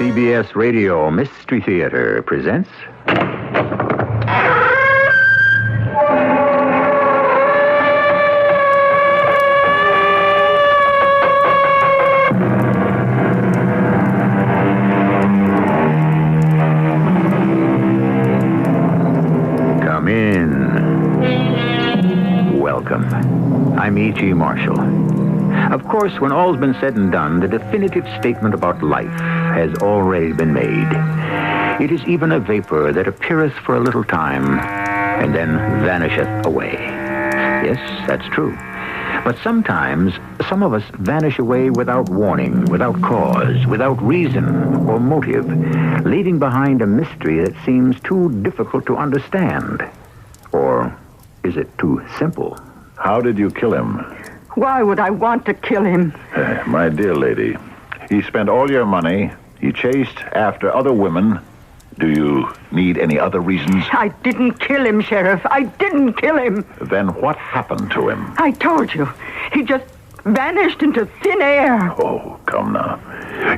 CBS Radio Mystery Theater presents... Come in. Welcome. I'm E.G. Marshall. Of course, when all's been said and done, the definitive statement about life has already been made. It is even a vapor that appeareth for a little time, and then vanisheth away. Yes, that's true. But sometimes, some of us vanish away without warning, without cause, without reason or motive, leaving behind a mystery that seems too difficult to understand. Or is it too simple? How did you kill him? Why would I want to kill him? My dear lady, he spent all your money. He chased after other women. Do you need any other reasons? I didn't kill him, Sheriff. I didn't kill him. Then what happened to him? I told you. He just vanished into thin air. Oh, come now.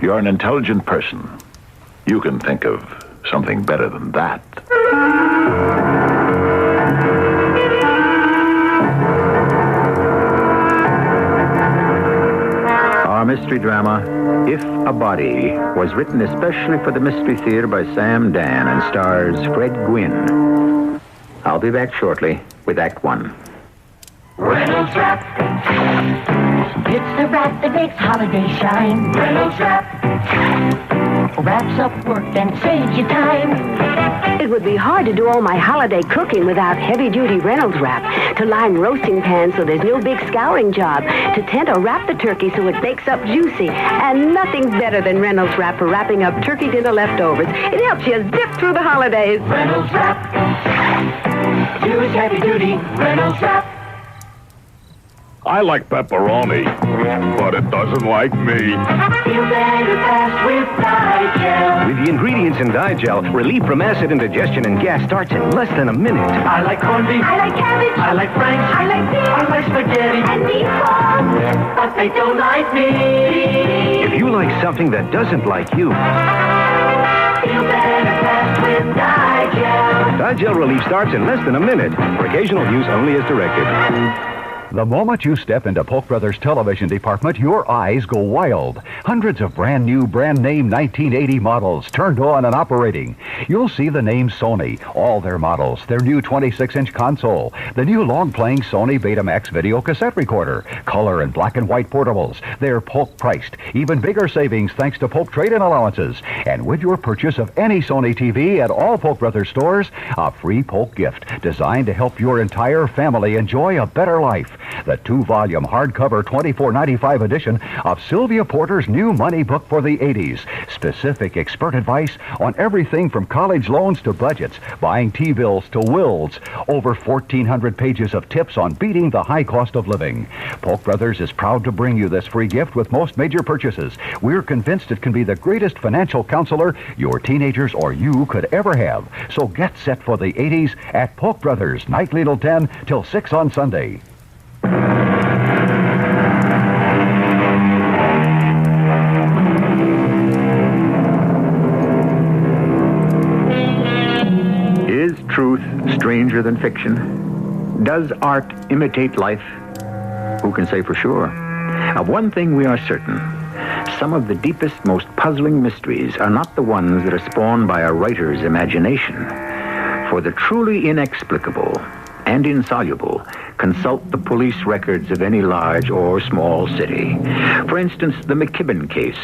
You're an intelligent person. You can think of something better than that. Our mystery drama, If a Body, was written especially for the Mystery Theater by Sam Dan and stars Fred Gwynne. I'll be back shortly with Act One. Reynolds Wrap. It's the wrap that makes holiday shine. Reynolds Wrap. Wraps up work and saves you time. It would be hard to do all my holiday cooking without heavy-duty Reynolds Wrap. To line roasting pans so there's no big scouring job. To tent or wrap the turkey so it bakes up juicy. And nothing better than Reynolds Wrap for wrapping up turkey dinner leftovers. It helps you zip through the holidays. Reynolds Wrap. Use heavy-duty Reynolds Wrap. I like pepperoni, but it doesn't like me. Feel better fast with Digel. With the ingredients in Digel, relief from acid indigestion and gas starts in less than a minute. I like corned beef. I like cabbage. I like franks. I like beef. I like spaghetti. And meatballs. But they don't like me. If you like something that doesn't like you, Feel better fast with Digel. Digel relief starts in less than a minute. For occasional use only as directed. The moment you step into Polk Brothers' television department, your eyes go wild. Hundreds of brand new, brand name 1980 models turned on and operating. You'll see the name Sony, all their models, their new 26-inch console, the new long-playing Sony Betamax video cassette recorder, color and black and white portables. They're Polk priced, even bigger savings thanks to Polk trade-in allowances. And with your purchase of any Sony TV at all Polk Brothers stores, a free Polk gift designed to help your entire family enjoy a better life. The 2-volume hardcover $24.95 edition of Sylvia Porter's new money book for the 80s. Specific expert advice on everything from college loans to budgets, buying T-bills to wills. Over 1,400 pages of tips on beating the high cost of living. Polk Brothers is proud to bring you this free gift with most major purchases. We're convinced it can be the greatest financial counselor your teenagers or you could ever have. So get set for the 80s at Polk Brothers, nightly till 10 till 6 on Sunday. Is truth stranger than fiction? Does art imitate life? Who can say for sure? Of one thing we are certain. Some of the deepest, most puzzling mysteries are not the ones that are spawned by a writer's imagination. For the truly inexplicable and insoluble, consult the police records of any large or small city. For instance, the McKibben case.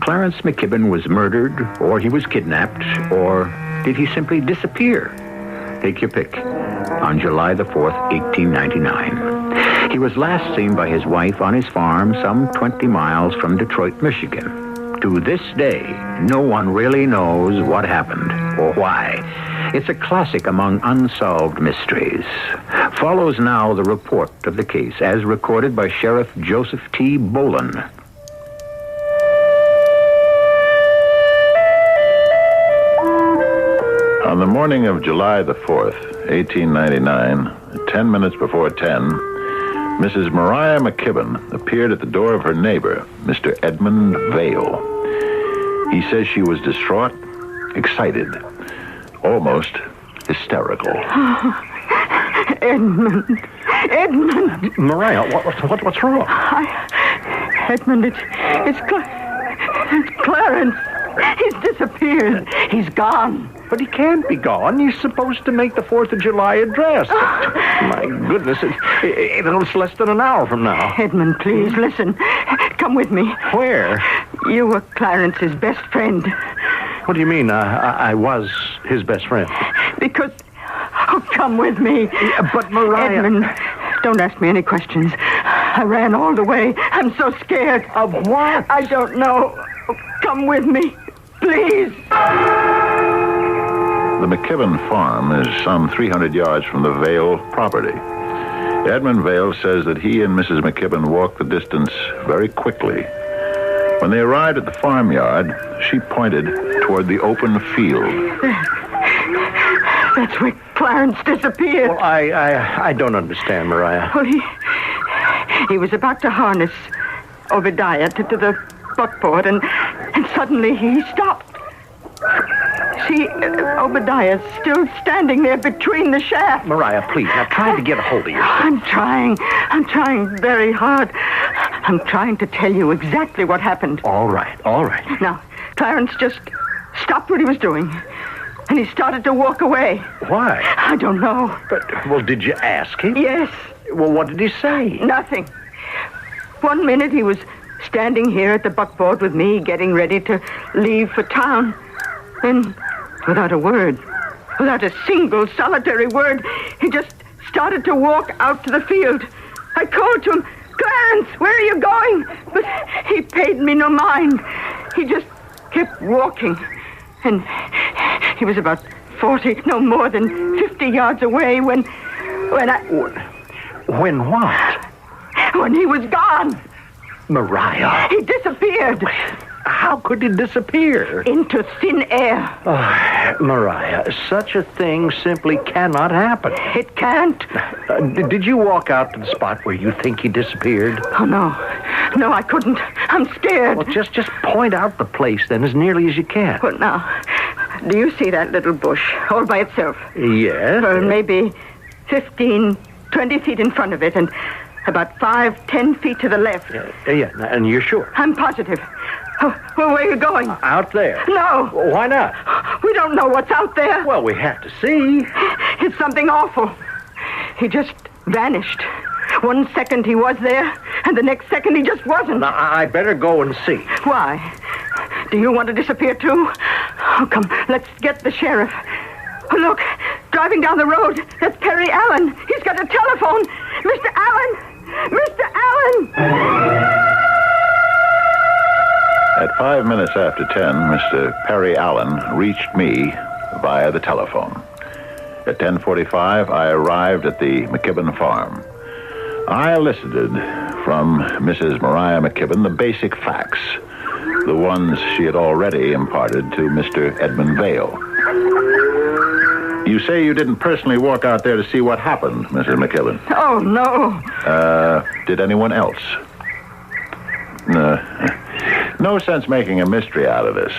Clarence McKibben was murdered, or he was kidnapped, or did he simply disappear? Take your pick. On July the 4th, 1899. He was last seen by his wife on his farm some 20 miles from Detroit, Michigan. To this day, no one really knows what happened or why. It's a classic among unsolved mysteries. Follows now the report of the case as recorded by Sheriff Joseph T. Boland. On the morning of July the 4th, 1899, 10 minutes before 10, Mrs. Mariah McKibben appeared at the door of her neighbor, Mr. Edmund Vale. He says she was distraught, excited, almost hysterical. Edmund. Mariah, what's wrong? Edmund, it's Clarence. He's disappeared. He's gone. But he can't be gone. He's supposed to make the 4th of July address. My goodness, it's less than an hour from now. Edmund, please, listen. Come with me. Where? You were Clarence's best friend. What do you mean, I was his best friend? Because... Oh, come with me. But, Mariah... Edmund, don't ask me any questions. I ran all the way. I'm so scared. Of what? I don't know. Come with me, please. The McKibben farm is some 300 yards from the Vale property. Edmund Vale says that he and Mrs. McKibben walked the distance very quickly. When they arrived at the farmyard, she pointed toward the open field. That's where Clarence disappeared. Well, I don't understand, Mariah. Well, he was about to harness Obadiah to the buckboard, and suddenly he stopped. See, Obadiah's still standing there between the shafts. Mariah, please, now try to get a hold of yourself. I'm trying very hard. I'm trying to tell you exactly what happened. All right. Now, Clarence just stopped what he was doing, and he started to walk away. Why? I don't know. Well, did you ask him? Yes. Well, what did he say? Nothing. 1 minute he was standing here at the buckboard with me, getting ready to leave for town. Then, without a word, without a single solitary word, he just started to walk out to the field. I called to him, "Clarence, where are you going?" But he paid me no mind. He just kept walking. And he was about 40, no more than 50 yards away when When what? When he was gone. Mariah. He disappeared. How could he disappear? Into thin air. Oh, Mariah, such a thing simply cannot happen. It can't. Did you walk out to the spot where you think he disappeared? Oh, no. No, I couldn't. I'm scared. Well, just point out the place, then, as nearly as you can. Well, now, do you see that little bush all by itself? Yes. Well, maybe 15, 20 feet in front of it, and about 5, 10 feet to the left. Yeah, and you're sure? I'm positive. Oh, well, where are you going? Out there. No. Well, why not? We don't know what's out there. Well, we have to see. It's something awful. He just vanished. 1 second he was there, and the next second he just wasn't. Now, I better go and see. Why? Do you want to disappear too? Oh, come, let's get the sheriff. Oh, look, driving down the road, that's Perry Allen. He's got a telephone. Mr. Allen! Mr. Allen! At 5 minutes after 10, Mr. Perry Allen reached me via the telephone. At 10:45, I arrived at the McKibben farm. I elicited from Mrs. Mariah McKibben the basic facts, the ones she had already imparted to Mr. Edmund Vale. You say you didn't personally walk out there to see what happened, Mrs. McKibben. Oh, no. Did anyone else? No sense making a mystery out of this.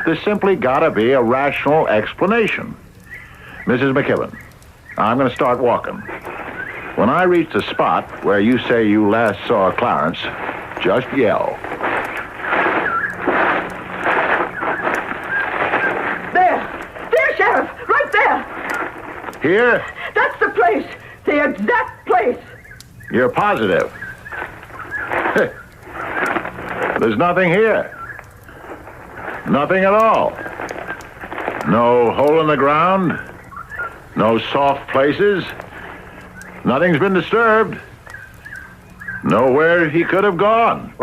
There's simply gotta be a rational explanation. Mrs. McKibben, I'm gonna start walking. When I reach the spot where you say you last saw Clarence, just yell. There, Sheriff, right there. Here? That's the place, the exact place. You're positive? There's nothing here. Nothing at all. No hole in the ground. No soft places. Nothing's been disturbed. Nowhere he could have gone.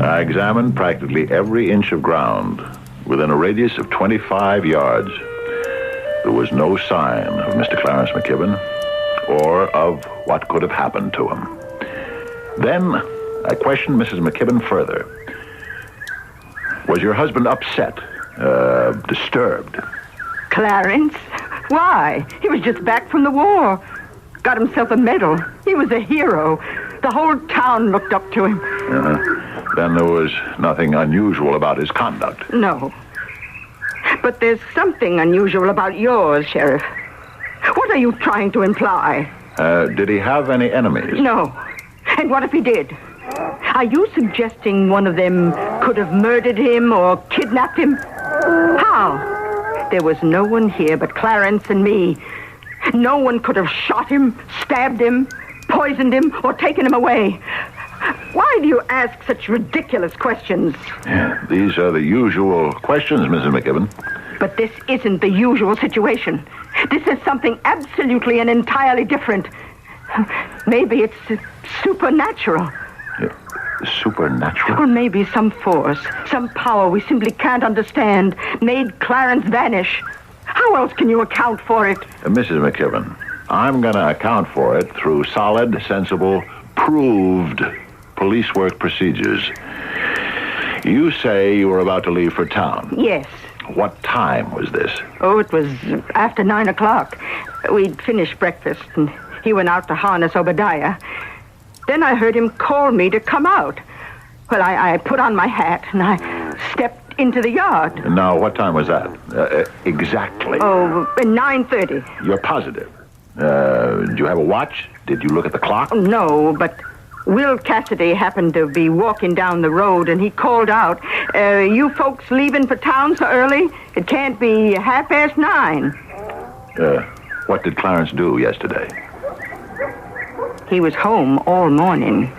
I examined practically every inch of ground within a radius of 25 yards. There was no sign of Mr. Clarence McKibben or of what could have happened to him. Then I questioned Mrs. McKibben further. Was your husband upset, disturbed? Clarence? Why? He was just back from the war. Got himself a medal. He was a hero. The whole town looked up to him. Then there was nothing unusual about his conduct. No. But there's something unusual about yours, Sheriff. What are you trying to imply? Did he have any enemies? No. And what if he did? Are you suggesting one of them could have murdered him or kidnapped him? How? There was no one here but Clarence and me. No one could have shot him, stabbed him, poisoned him, or taken him away. Why do you ask such ridiculous questions? Yeah, these are the usual questions, Mrs. McKibben. But this isn't the usual situation. This is something absolutely and entirely different. Maybe it's supernatural. Supernatural? Or maybe some force, some power we simply can't understand made Clarence vanish. How else can you account for it? Mrs. McKibben, I'm going to account for it through solid, sensible, proved police work procedures. You say you were about to leave for town. Yes. What time was this? Oh, it was after 9 o'clock. We'd finished breakfast, and he went out to harness Obadiah. Then I heard him call me to come out. Well, I put on my hat, and I stepped into the yard. Now, what time was that? Exactly. Oh, 9:30. You're positive? Do you have a watch? Did you look at the clock? No, but Will Cassidy happened to be walking down the road, and he called out, you folks leaving for town so early? It can't be 9:30. What did Clarence do yesterday? He was home all morning.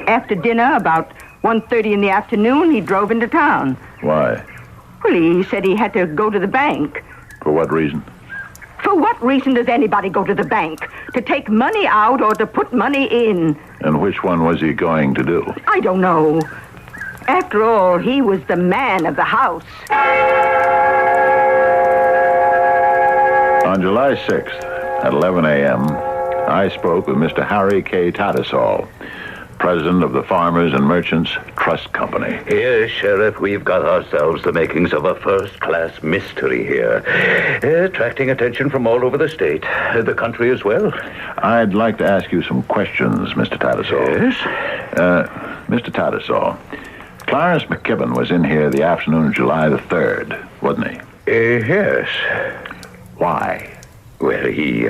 After dinner, about 1:30 in the afternoon, he drove into town. Why? Well, he said he had to go to the bank. For what reason? For what reason does anybody go to the bank? To take money out or to put money in? And which one was he going to do? I don't know. After all, he was the man of the house. On July 6th, at 11 a.m., I spoke with Mr. Harry K. Tattersall, president of the Farmers and Merchants Trust Company. Yes, Sheriff, we've got ourselves the makings of a first-class mystery here, attracting attention from all over the state, the country as well. I'd like to ask you some questions, Mr. Tattersall. Yes? Mr. Tattersall, Clarence McKibben was in here the afternoon of July the 3rd, wasn't he? Yes. Why? Well, he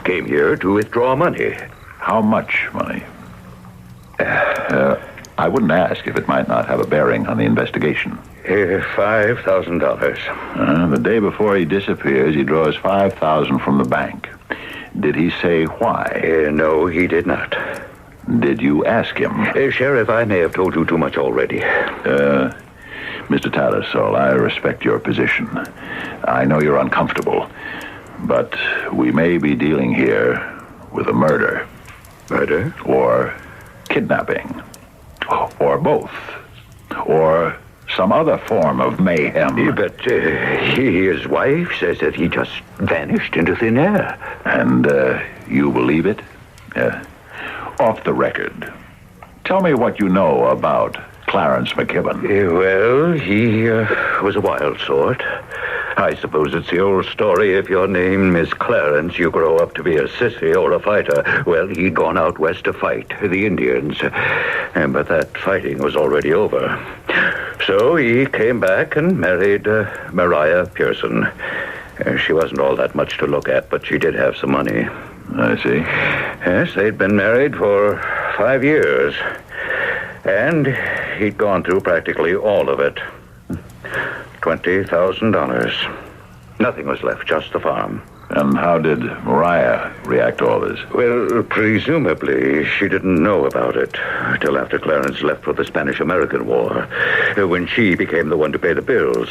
came here to withdraw money. How much money? I wouldn't ask if it might not have a bearing on the investigation. $5,000. The day before he disappears, he draws $5,000 from the bank. Did he say why? No, he did not. Did you ask him? Sheriff, I may have told you too much already. Mr. Tattersall, I respect your position. I know you're uncomfortable, but we may be dealing here with a murder. Murder? Or kidnapping. Or both. Or some other form of mayhem. But his wife says that he just vanished into thin air. And you believe it? Off the record, tell me what you know about Clarence McKibben. Well, he was a wild sort. I suppose it's the old story. If your name is Clarence, you grow up to be a sissy or a fighter. Well, he'd gone out west to fight the Indians. But that fighting was already over. So he came back and married Mariah Pearson. She wasn't all that much to look at, but she did have some money. I see. Yes, they'd been married for 5 years. And he'd gone through practically all of it. $20,000. Nothing was left, just the farm. And how did Mariah react to all this? Well, presumably, she didn't know about it till after Clarence left for the Spanish-American War, when she became the one to pay the bills.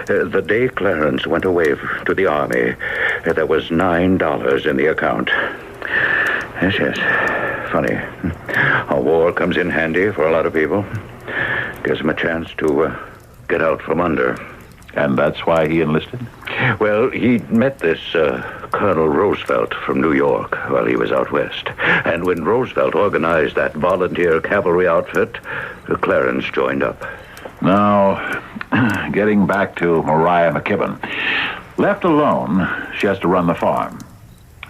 The day Clarence went away to the army, there was $9 in the account. Yes. Funny. A war comes in handy for a lot of people. Gives them a chance to get out from under. And that's why he enlisted? Well, he'd met this Colonel Roosevelt from New York while he was out west. And when Roosevelt organized that volunteer cavalry outfit, Clarence joined up. Now, getting back to Mariah McKibben. Left alone, she has to run the farm.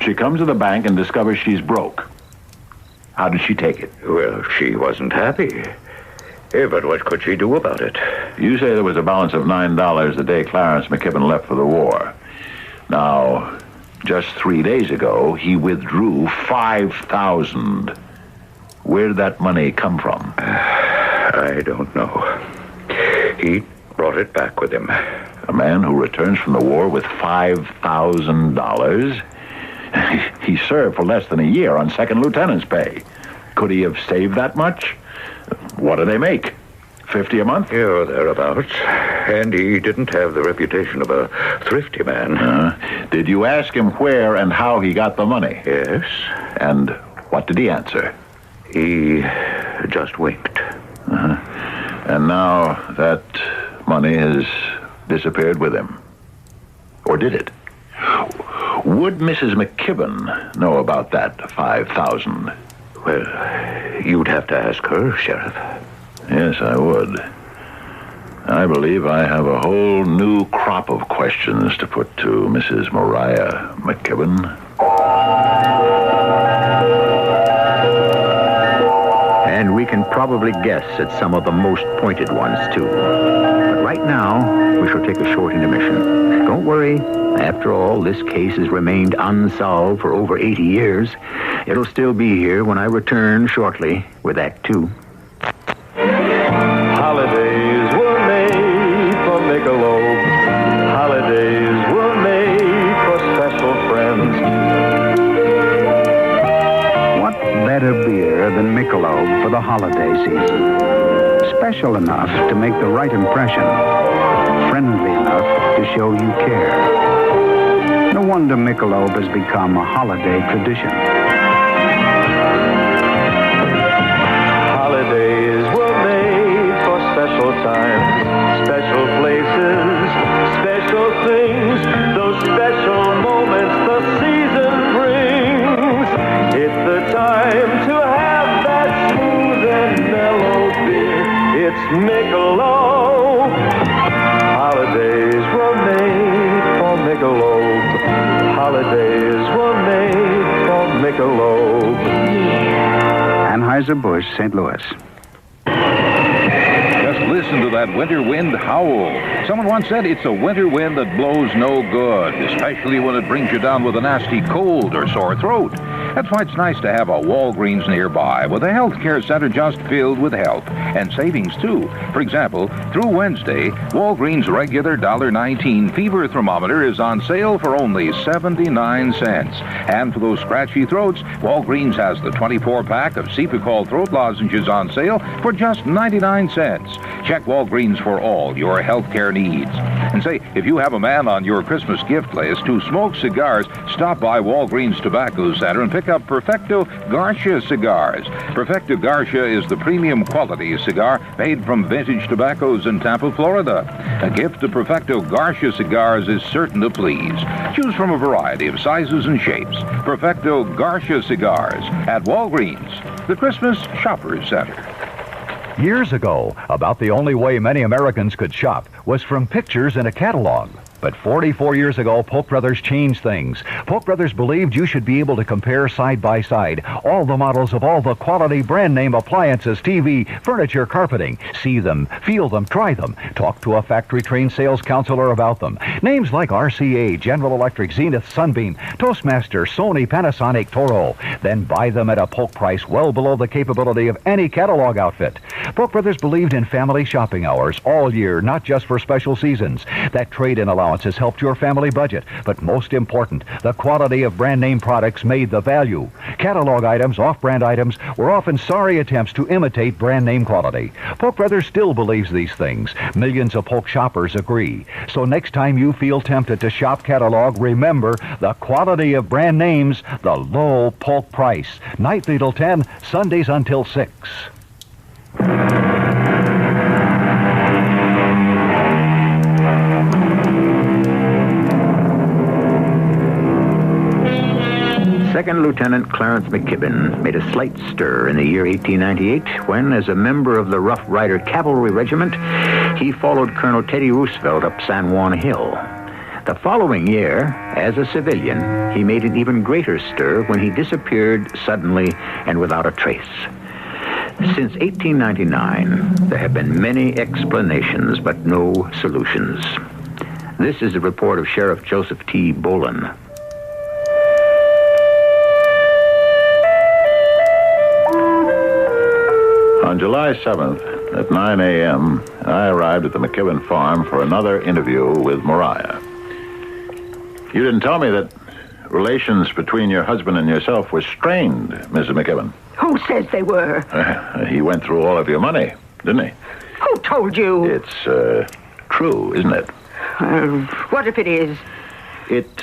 She comes to the bank and discovers she's broke. How did she take it? Well, she wasn't happy. But what could she do about it? You say there was a balance of $9 the day Clarence McKibben left for the war. Now, just 3 days ago, he withdrew $5,000. Where did that money come from? I don't know. He brought it back with him. A man who returns from the war with $5,000? He served for less than a year on second lieutenant's pay. Could he have saved that much? What do they make? $50 a month? Yeah, thereabouts. And he didn't have the reputation of a thrifty man. Did you ask him where and how he got the money? Yes. And what did he answer? He just winked. And now that money has disappeared with him. Or did it? Would Mrs. McKibben know about that $5,000? Well, you'd have to ask her, Sheriff. Yes, I would. I believe I have a whole new crop of questions to put to Mrs. Mariah McKibben. And we can probably guess at some of the most pointed ones, too. But right now, we shall take a short intermission. Don't worry. After all, this case has remained unsolved for over 80 years. It'll still be here when I return shortly with Act 2. Holidays were made for Michelob. Holidays were made for special friends. What better beer than Michelob for the holiday season? Special enough to make the right impression. Friendly enough to show you care. No wonder Michelob has become a holiday tradition. Holidays were made for special times, special places, special things, those special moments the season brings. It's the time to have that smooth and mellow beer. It's Michelob. Holidays were made for Michelob. Holidays were made for Michelob. Anheuser-Busch, St. Louis. Just listen to that winter wind howl. Someone once said it's a winter wind that blows no good, especially when it brings you down with a nasty cold or sore throat. That's why it's nice to have a Walgreens nearby with a healthcare center just filled with help and savings, too. For example, through Wednesday, Walgreens' regular $1.19 fever thermometer is on sale for only 79 cents. And for those scratchy throats, Walgreens has the 24-pack of Cepacol throat lozenges on sale for just 99 cents. Check Walgreens for all your healthcare needs. And say, if you have a man on your Christmas gift list who smokes cigars, stop by Walgreens Tobacco Center and pick up Perfecto Garcia cigars. Perfecto Garcia is the premium quality cigar made from vintage tobaccos in Tampa, Florida. A gift of Perfecto Garcia cigars is certain to please. Choose from a variety of sizes and shapes. Perfecto Garcia cigars at Walgreens, the Christmas Shoppers Center. Years ago, about the only way many Americans could shop was from pictures in a catalog. But 44 years ago, Polk Brothers changed things. Polk Brothers believed you should be able to compare side by side all the models of all the quality brand name appliances, TV, furniture, carpeting. See them, feel them, try them. Talk to a factory-trained sales counselor about them. Names like RCA, General Electric, Zenith, Sunbeam, Toastmaster, Sony, Panasonic, Toro. Then buy them at a Polk price well below the capability of any catalog outfit. Polk Brothers believed in family shopping hours all year, not just for special seasons. That trade-in allowance has helped your family budget, but most important, the quality of brand name products made the value. Catalog items, off-brand items, were often sorry attempts to imitate brand name quality. Polk Brothers still believes these things. Millions of Polk shoppers agree. So next time you feel tempted to shop catalog, remember the quality of brand names, the low Polk price. Nightly till 10, Sundays until 6. Second Lieutenant Clarence McKibben made a slight stir in the year 1898 when, as a member of the Rough Rider Cavalry Regiment, he followed Colonel Teddy Roosevelt up San Juan Hill. The following year, as a civilian, he made an even greater stir when he disappeared suddenly and without a trace. Since 1899, there have been many explanations, but no solutions. This is a report of Sheriff Joseph T. Bolin. On July 7th, at 9 a.m., I arrived at the McKibben farm for another interview with Mariah. You didn't tell me that relations between your husband and yourself were strained, Mrs. McKibben. Who says they were? He went through all of your money, didn't he? Who told you? It's true, isn't it? What if it is? It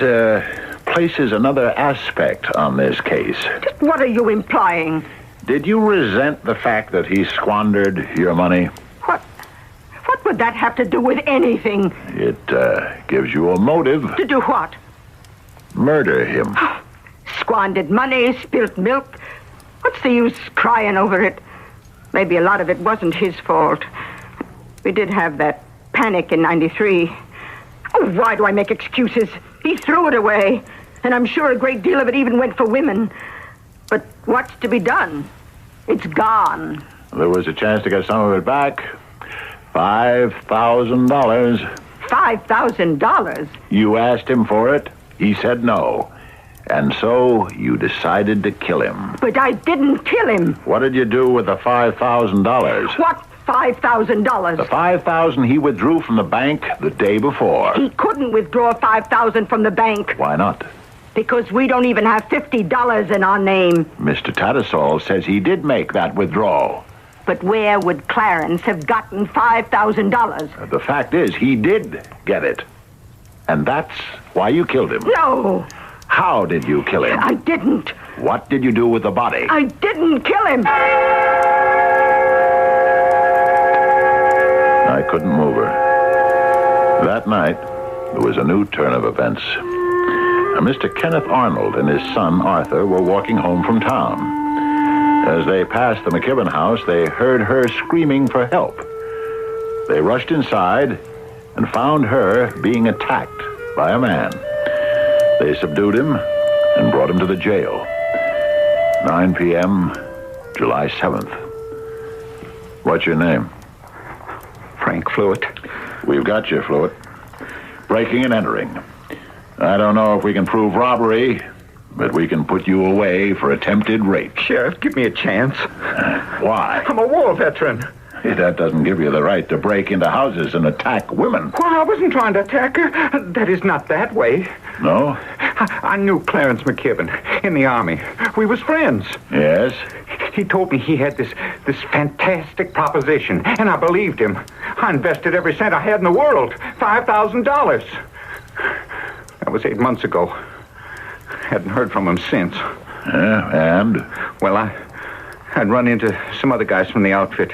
places another aspect on this case. Just what are you implying? Did you resent the fact that he squandered your money? What would that have to do with anything? It gives you a motive. To do what? Murder him. Squandered money, spilt milk. What's the use crying over it? Maybe a lot of it wasn't his fault. We did have that panic in 93. Oh, why do I make excuses? He threw it away. And I'm sure a great deal of it even went for women. But what's to be done? It's gone. There was a chance to get some of it back. $5,000. $5,000? You asked him for it. He said no. And so you decided to kill him. But I didn't kill him. What did you do with the $5,000? What $5,000? The $5,000 he withdrew from the bank the day before. He couldn't withdraw $5,000 from the bank. Why not? Because we don't even have $50 in our name. Mr. Tattersall says he did make that withdrawal. But where would Clarence have gotten $5,000? The fact is, he did get it. And that's why you killed him. No. How did you kill him? I didn't. What did you do with the body? I didn't kill him. I couldn't move her. That night, there was a new turn of events. Mr. Kenneth Arnold and his son, Arthur, were walking home from town. As they passed the McKibben house, they heard her screaming for help. They rushed inside and found her being attacked by a man. They subdued him and brought him to the jail. 9 p.m., July 7th. What's your name? Frank Fluitt. We've got you, Fluitt. Breaking and entering. I don't know if we can prove robbery, but we can put you away for attempted rape. Sheriff, give me a chance. Why? I'm a war veteran. That doesn't give you the right to break into houses and attack women. Well, I wasn't trying to attack her. That is not that way. No? I knew Clarence McKibben in the Army. We was friends. Yes? He told me he had this fantastic proposition, and I believed him. I invested every cent I had in the world, $5,000. That was 8 months ago. Hadn't heard from him since. Yeah, and? Well, I'd run into some other guys from the outfit.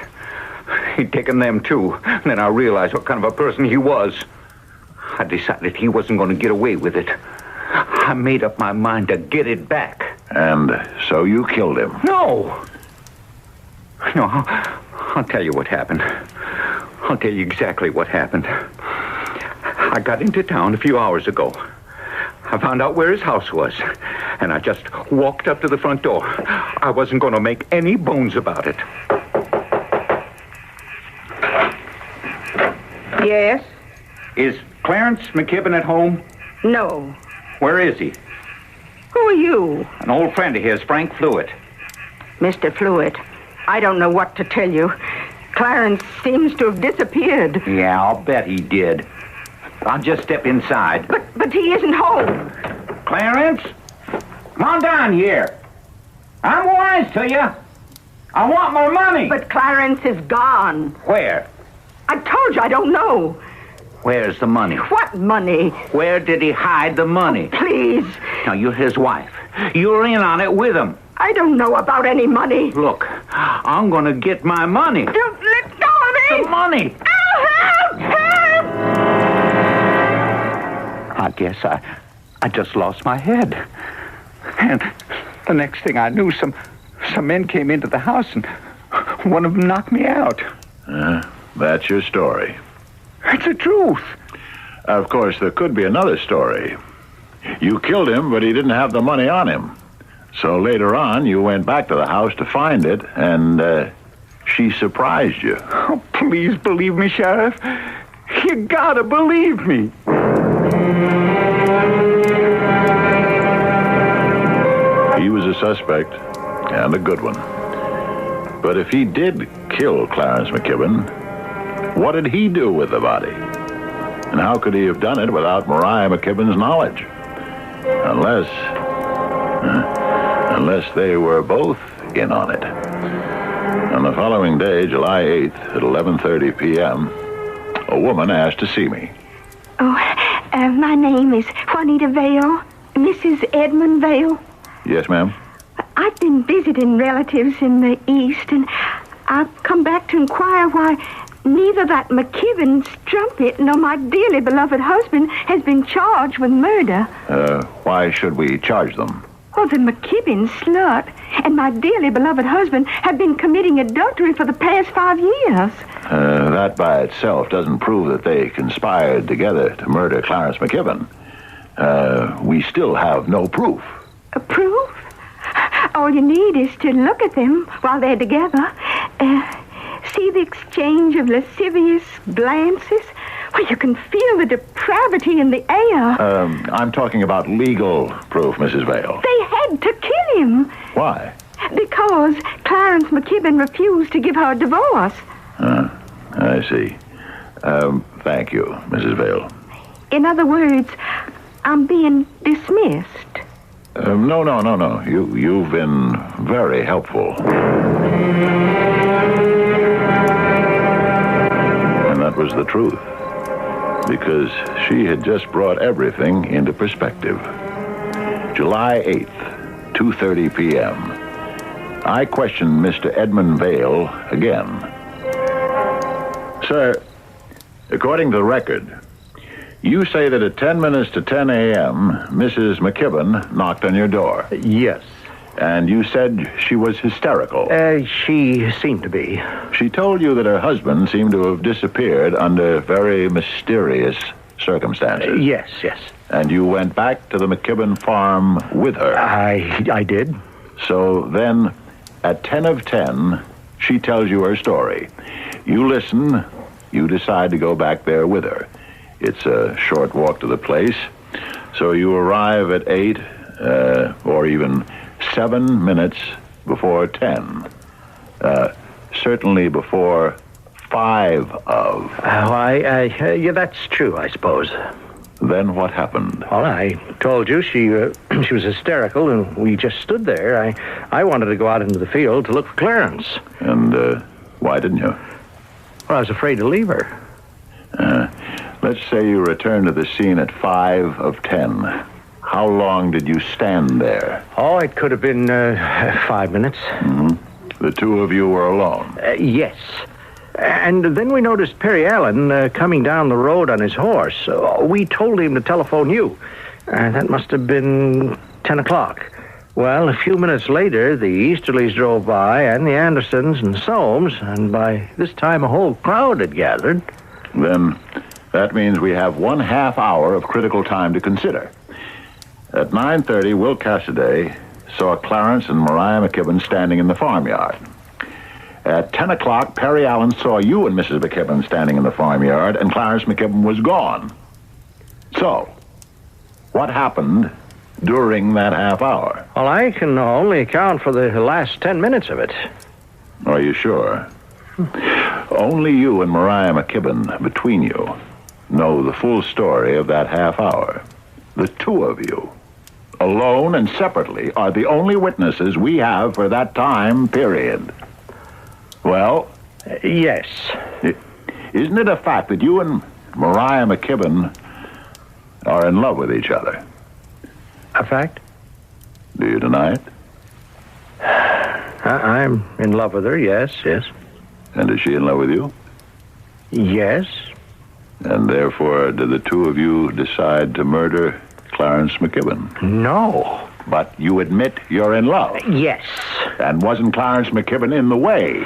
He'd taken them, too. And then I realized what kind of a person he was. I decided he wasn't going to get away with it. I made up my mind to get it back. And so you killed him? No. No, I'll tell you what happened. I'll tell you exactly what happened. I got into town a few hours ago. I found out where his house was, and I just walked up to the front door. I wasn't going to make any bones about it. Yes? Is Clarence McKibben at home? No. Where is he? Who are you? An old friend of his, Frank Fluitt. Mr. Fluitt, I don't know what to tell you. Clarence seems to have disappeared. Yeah, I'll bet he did. I'll just step inside. But he isn't home. Clarence? Come on down here. I'm wise to you. I want my money. But Clarence is gone. Where? I told you I don't know. Where's the money? What money? Where did he hide the money? Oh, please. Now, you're his wife. You're in on it with him. I don't know about any money. Look, I'm going to get my money. Don't let go of me. The money. Oh, help! Help! I guess I just lost my head. And the next thing I knew, some men came into the house and one of them knocked me out. That's your story. It's the truth. Of course, there could be another story. You killed him, but he didn't have the money on him. So later on, you went back to the house to find it, and she surprised you. Oh, please believe me, Sheriff. You gotta believe me. He was a suspect, and a good one. But if he did kill Clarence McKibben, what did he do with the body? And how could he have done it without Mariah McKibben's knowledge? Unless they were both in on it. On the following day, July 8th, at 11:30 p.m., a woman asked to see me. My name is Juanita Vale, Mrs. Edmund Vale. Yes, ma'am? I've been visiting relatives in the East, and I've come back to inquire why neither that McKibben strumpet nor my dearly beloved husband has been charged with murder. Why should we charge them? Oh, the McKibben slut and my dearly beloved husband have been committing adultery for the past 5 years. That by itself doesn't prove that they conspired together to murder Clarence McKibben. We still have no proof. Proof? All you need is to look at them while they're together. See the exchange of lascivious glances? Well, you can feel the depravity in the air. I'm talking about legal proof, Mrs. Vale. They had to kill him. Why? Because Clarence McKibben refused to give her a divorce. I see. Thank you, Mrs. Vale. In other words, I'm being dismissed. No. You've been very helpful. And that was the truth. Because she had just brought everything into perspective. July 8th, 2:30 p.m. I questioned Mr. Edmund Vale again. Sir, according to the record, you say that at 10 minutes to 10 a.m., Mrs. McKibben knocked on your door. Yes. And you said she was hysterical. She seemed to be. She told you that her husband seemed to have disappeared under very mysterious circumstances. Yes. And you went back to the McKibben farm with her. I did. So then, at 10 of 10, she tells you her story. You listen. You decide to go back there with her. It's a short walk to the place. So you arrive at 8, or even 7 minutes before 10. Certainly before 5 of. Yeah, that's true, I suppose. Then what happened? Well, I told you she was hysterical, and we just stood there. I wanted to go out into the field to look for Clarence. And why didn't you? Well, I was afraid to leave her. Let's say you returned to the scene at 5 of 10. How long did you stand there? Oh, it could have been 5 minutes. Mm-hmm. The two of you were alone? Yes. And then we noticed Perry Allen coming down the road on his horse. We told him to telephone you. That must have been 10 o'clock. Well, a few minutes later, the Easterlys drove by, and the Andersons and Soames, and by this time a whole crowd had gathered. Then that means we have 1/2 hour of critical time to consider. At 9:30, Will Cassidy saw Clarence and Mariah McKibben standing in the farmyard. At 10 o'clock, Perry Allen saw you and Mrs. McKibben standing in the farmyard, and Clarence McKibben was gone. So, what happened during that half hour? Well, I can only account for the last 10 minutes of it. Are you sure? Only you and Mariah McKibben, between you, know the full story of that half hour. The two of you, alone and separately, are the only witnesses we have for that time period. Well? Yes. Isn't it a fact that you and Mariah McKibben are in love with each other? A fact? Do you deny it? I'm in love with her, yes. And is she in love with you? Yes. And therefore, did the two of you decide to murder Clarence McKibben? No. But you admit you're in love? Yes. And wasn't Clarence McKibben in the way?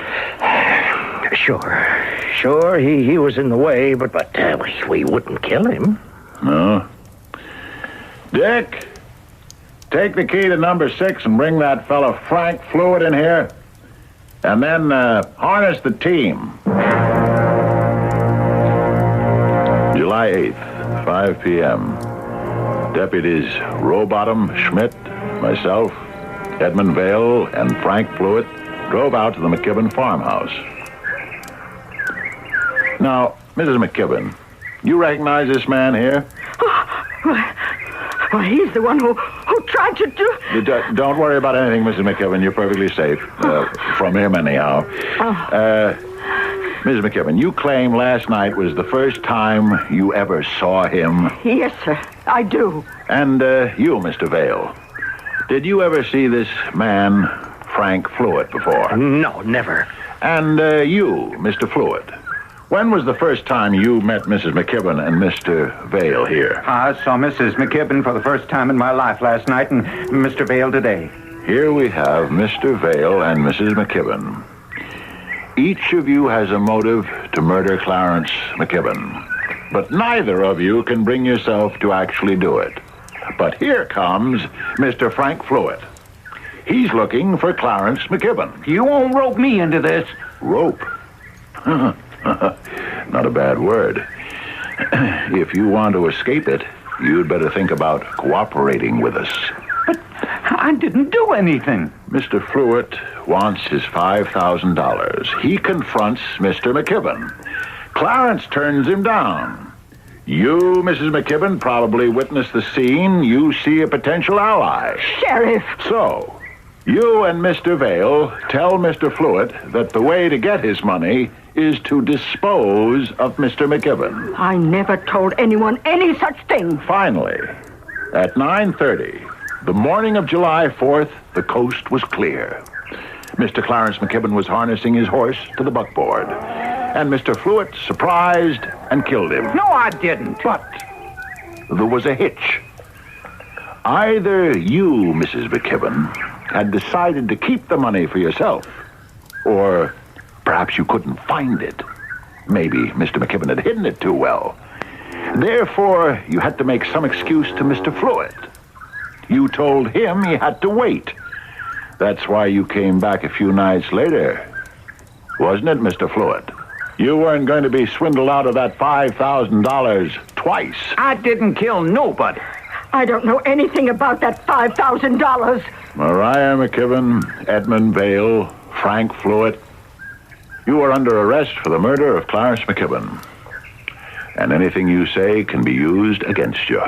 Sure, he was in the way, but we wouldn't kill him. No. Dick, take the key to number 6 and bring that fella Frank Fluid in here. And then harness the team. July 8th, 5 p.m. Deputies Rowbottom, Schmidt, myself, Edmund Vale, and Frank Fluitt drove out to the McKibben farmhouse. Now, Mrs. McKibben, you recognize this man here? Well, he's the one who tried to do... Don't worry about anything, Mrs. McKibben. You're perfectly safe. From him, anyhow. Mrs. McKibben, you claim last night was the first time you ever saw him. Yes, sir. I do. And you, Mr. Vale, did you ever see this man, Frank Fluitt, before? No, never. And you, Mr. Fluitt, when was the first time you met Mrs. McKibben and Mr. Vale here? I saw Mrs. McKibben for the first time in my life last night and Mr. Vale today. Here we have Mr. Vale and Mrs. McKibben. Each of you has a motive to murder Clarence McKibben, but neither of you can bring yourself to actually do it. But here comes Mr. Frank Fluitt. He's looking for Clarence McKibben. You won't rope me into this. Rope? Not a bad word. If you want to escape it, you'd better think about cooperating with us. But I didn't do anything. Mr. Fluitt wants his $5,000. He confronts Mr. McKibben. Clarence turns him down. You, Mrs. McKibben, probably witnessed the scene. You see a potential ally. Sheriff! So, you and Mr. Vale tell Mr. Fluitt that the way to get his money is to dispose of Mr. McKibben. I never told anyone any such thing. Finally, at 9:30, the morning of July 4th, the coast was clear. Mr. Clarence McKibben was harnessing his horse to the buckboard, and Mr. Fluitt surprised and killed him. No, I didn't. But there was a hitch. Either you, Mrs. McKibben, had decided to keep the money for yourself, or perhaps you couldn't find it. Maybe Mr. McKibben had hidden it too well. Therefore, you had to make some excuse to Mr. Fluitt. You told him he had to wait. That's why you came back a few nights later. Wasn't it, Mr. Fluitt? You weren't going to be swindled out of that $5,000 twice. I didn't kill nobody. I don't know anything about that $5,000. Mariah McKibben, Edmund Vale, Frank Fluitt, you are under arrest for the murder of Clarence McKibben. And anything you say can be used against you.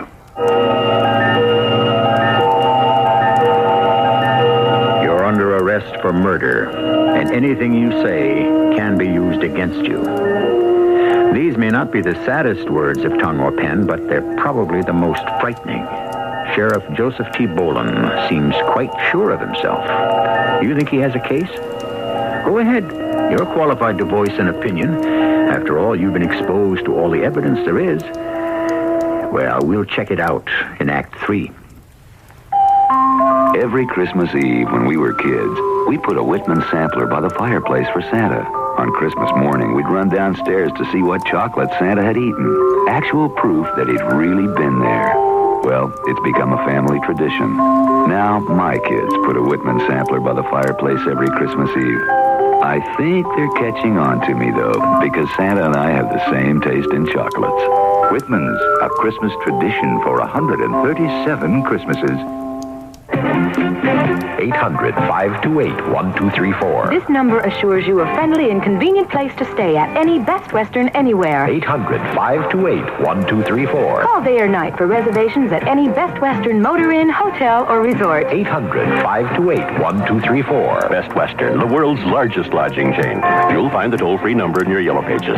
You're under arrest for murder, and anything you say can be used against you. These may not be the saddest words of tongue or pen, but they're probably the most frightening. Sheriff Joseph T. Boland seems quite sure of himself. Do you think he has a case? Go ahead. You're qualified to voice an opinion. After all, you've been exposed to all the evidence there is. Well, we'll check it out in Act 3. Every Christmas Eve when we were kids, we put a Whitman sampler by the fireplace for Santa. On Christmas morning, we'd run downstairs to see what chocolate Santa had eaten. Actual proof that he'd really been there. Well, it's become a family tradition. Now, my kids put a Whitman sampler by the fireplace every Christmas Eve. I think they're catching on to me, though, because Santa and I have the same taste in chocolates. Whitman's, a Christmas tradition for 137 Christmases. 800-528-1234. This number assures you a friendly and convenient place to stay at any Best Western anywhere. 800-528-1234. Call day or night for reservations at any Best Western Motor Inn, hotel, or resort. 800-528-1234. Best Western, the world's largest lodging chain. You'll find the toll-free number in your yellow pages.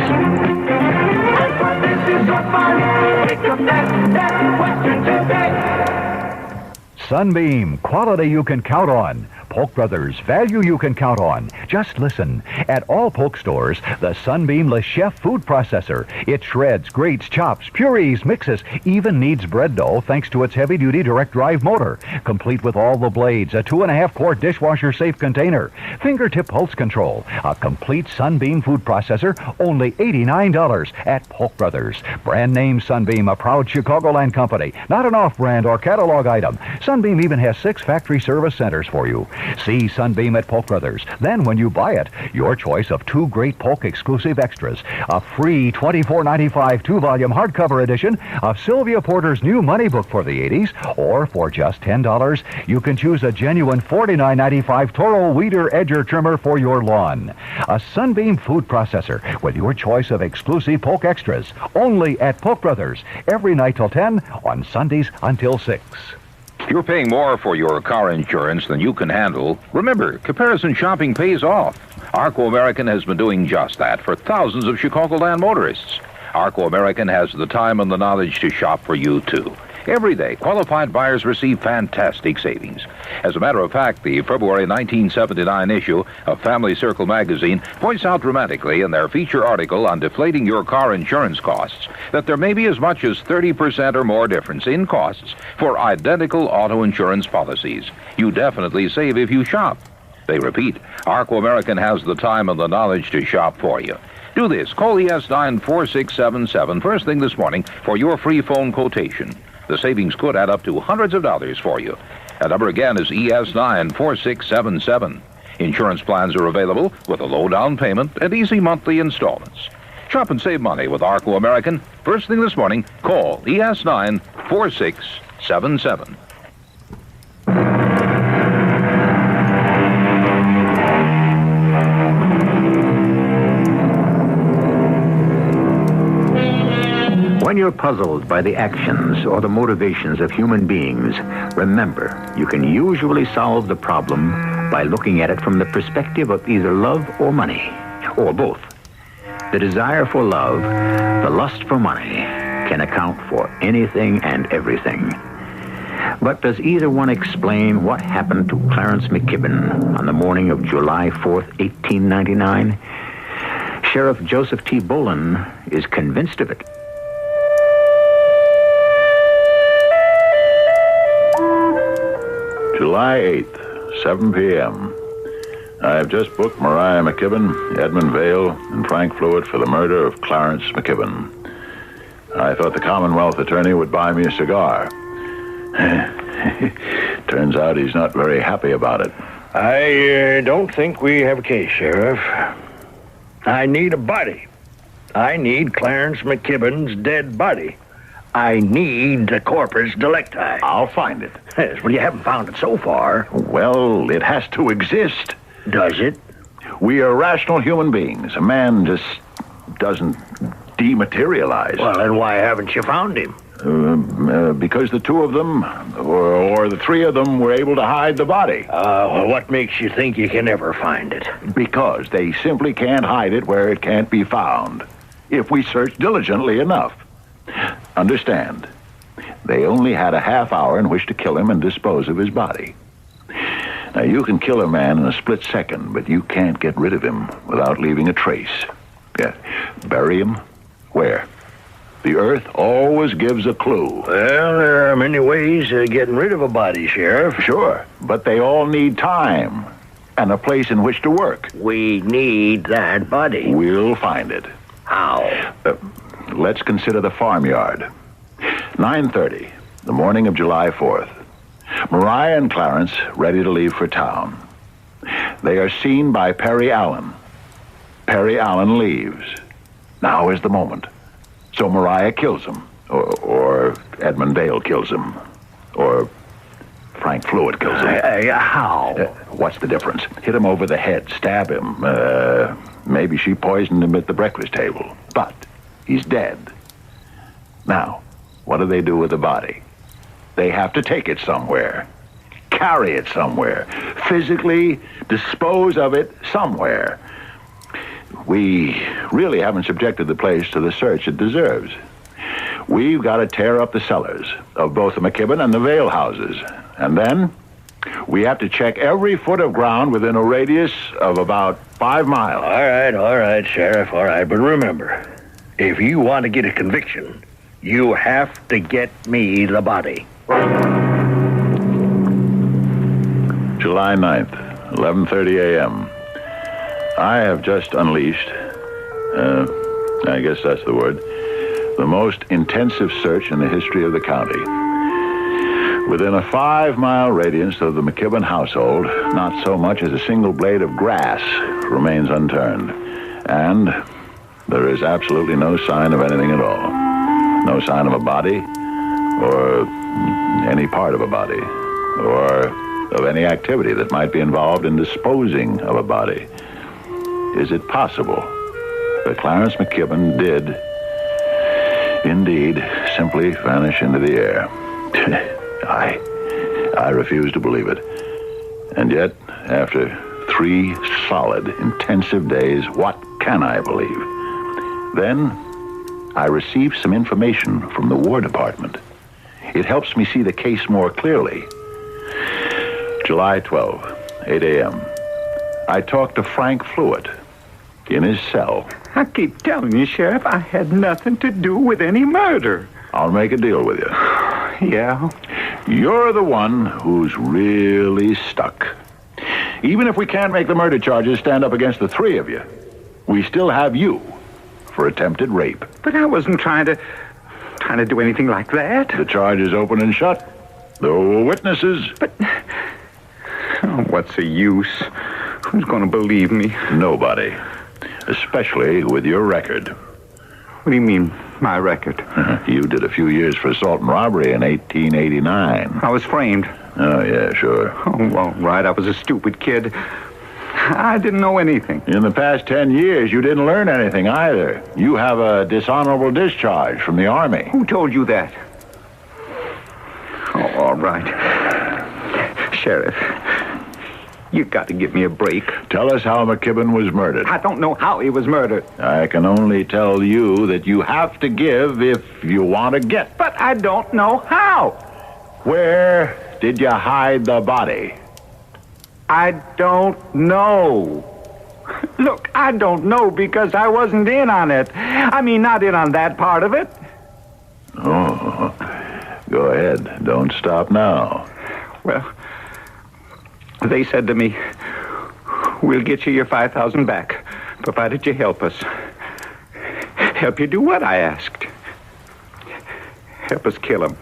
Sunbeam, quality you can count on. Polk Brothers, value you can count on. Just listen. At all Polk stores, the Sunbeam Le Chef food processor. It shreds, grates, chops, purees, mixes, even kneads bread dough thanks to its heavy-duty direct drive motor. Complete with all the blades, a 2.5-quart dishwasher-safe container, fingertip pulse control. A complete Sunbeam food processor, only $89 at Polk Brothers. Brand name Sunbeam, a proud Chicagoland company. Not an off-brand or catalog item. Sunbeam even has 6 factory service centers for you. See Sunbeam at Polk Brothers. Then when you buy it, your choice of 2 great Polk exclusive extras. A free $24.95 2-volume hardcover edition of Sylvia Porter's new money book for the 80s, or for just $10, you can choose a genuine $49.95 Toro Weeder Edger trimmer for your lawn. A Sunbeam food processor with your choice of exclusive Polk extras. Only at Polk Brothers. Every night till 10, on Sundays until 6. You're paying more for your car insurance than you can handle. Remember, comparison shopping pays off. Arco American has been doing just that for thousands of Chicagoland motorists. Arco American has the time and the knowledge to shop for you, too. Every day, qualified buyers receive fantastic savings. As a matter of fact, the February 1979 issue of Family Circle magazine points out dramatically in their feature article on deflating your car insurance costs that there may be as much as 30% or more difference in costs for identical auto insurance policies. You definitely save if you shop. They repeat, Arco American has the time and the knowledge to shop for you. Do this. Call ES9 4677 first thing this morning for your free phone quotation. The savings could add up to hundreds of dollars for you. That number again is ES9 4677. Insurance plans are available with a low down payment and easy monthly installments. Shop and save money with Arco American. First thing this morning, call ES9 4677. When you're puzzled by the actions or the motivations of human beings, remember, you can usually solve the problem by looking at it from the perspective of either love or money, or both. The desire for love, the lust for money, can account for anything and everything. But does either one explain what happened to Clarence McKibben on the morning of July 4th, 1899? Sheriff Joseph T. Bolin is convinced of it. July 8th, 7 p.m. I have just booked Mariah McKibben, Edmund Vale, and Frank Fluitt for the murder of Clarence McKibben. I thought the Commonwealth attorney would buy me a cigar. Turns out he's not very happy about it. I don't think we have a case, Sheriff. I need a body. I need Clarence McKibben's dead body. I need the corpus delicti. I'll find it. Yes, well, you haven't found it so far. Well, it has to exist. Does it? We are rational human beings. A man just doesn't dematerialize. Well, then why haven't you found him? Because the two of them, or the three of them, were able to hide the body. Well, what makes you think you can never find it? Because they simply can't hide it where it can't be found, if we search diligently enough. Understand, they only had a half hour in which to kill him and dispose of his body. Now, you can kill a man in a split second, but you can't get rid of him without leaving a trace. Yeah. Bury him? Where? The earth always gives a clue. Well, there are many ways of getting rid of a body, Sheriff. Sure, but they all need time and a place in which to work. We need that body. We'll find it. How? Let's consider the farmyard. 9:30, the morning of July 4th. Mariah and Clarence ready to leave for town. They are seen by Perry Allen. Perry Allen leaves. Now is the moment. So Mariah kills him. Or Edmund Vale kills him. Or Frank Fluitt kills him. How? What's the difference? Hit him over the head, stab him. Maybe she poisoned him at the breakfast table. But he's dead. Now, what do they do with the body? They have to take it somewhere. Carry it somewhere. Physically dispose of it somewhere. We really haven't subjected the place to the search it deserves. We've got to tear up the cellars of both the McKibben and the Vale houses. And then we have to check every foot of ground within a radius of about 5 miles. All right, Sheriff, all right. But remember, if you want to get a conviction, you have to get me the body. July 9th, 11:30 a.m. I have just unleashed, I guess that's the word, the most intensive search in the history of the county. Within a 5-mile radius of the McKibben household, not so much as a single blade of grass remains unturned. And there is absolutely no sign of anything at all. No sign of a body, or any part of a body, or of any activity that might be involved in disposing of a body. Is it possible that Clarence McKibben did indeed simply vanish into the air? I refuse to believe it. And yet, after 3 solid, intensive days, what can I believe? Then, I received some information from the War Department. It helps me see the case more clearly. July 12, 8 a.m. I talked to Frank Fluitt in his cell. I keep telling you, Sheriff, I had nothing to do with any murder. I'll make a deal with you. Yeah? You're the one who's really stuck. Even if we can't make the murder charges stand up against the 3 of you, we still have you for attempted rape. But I wasn't trying to do anything like that. The charge is open and shut. There were witnesses. But what's the use? Who's going to believe me? Nobody. Especially with your record. What do you mean, my record? You did a few years for assault and robbery in 1889. I was framed. Oh, yeah, sure. Oh, well, right. I was a stupid kid. I didn't know anything. In the past 10 years, you didn't learn anything either. You have a dishonorable discharge from the Army. Who told you that? Oh, all right. Sheriff, you got to give me a break. Tell us how McKibben was murdered. I don't know how he was murdered. I can only tell you that you have to give if you want to get. But I don't know how. Where did you hide the body? I don't know. Look, I don't know because I wasn't in on it. I mean, not in on that part of it. Oh, go ahead. Don't stop now. Well, they said to me, we'll get you your $5,000 back, provided you help us. Help you do what? I asked. Help us kill him.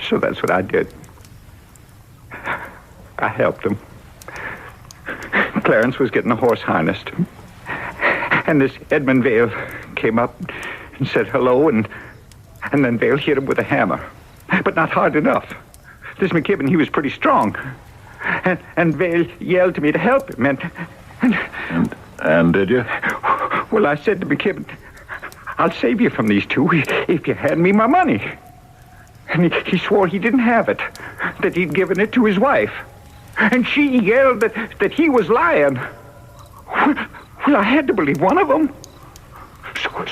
So that's what I did. I helped him. Clarence was getting a horse harnessed. And this Edmund Vale came up and said hello, and then Vale hit him with a hammer. But not hard enough. This McKibben, he was pretty strong. And Vale yelled to me to help him, and did you? Well, I said to McKibben, I'll save you from these 2 if you hand me my money. And he swore he didn't have it, that he'd given it to his wife. And she yelled that he was lying. Well, I had to believe one of them.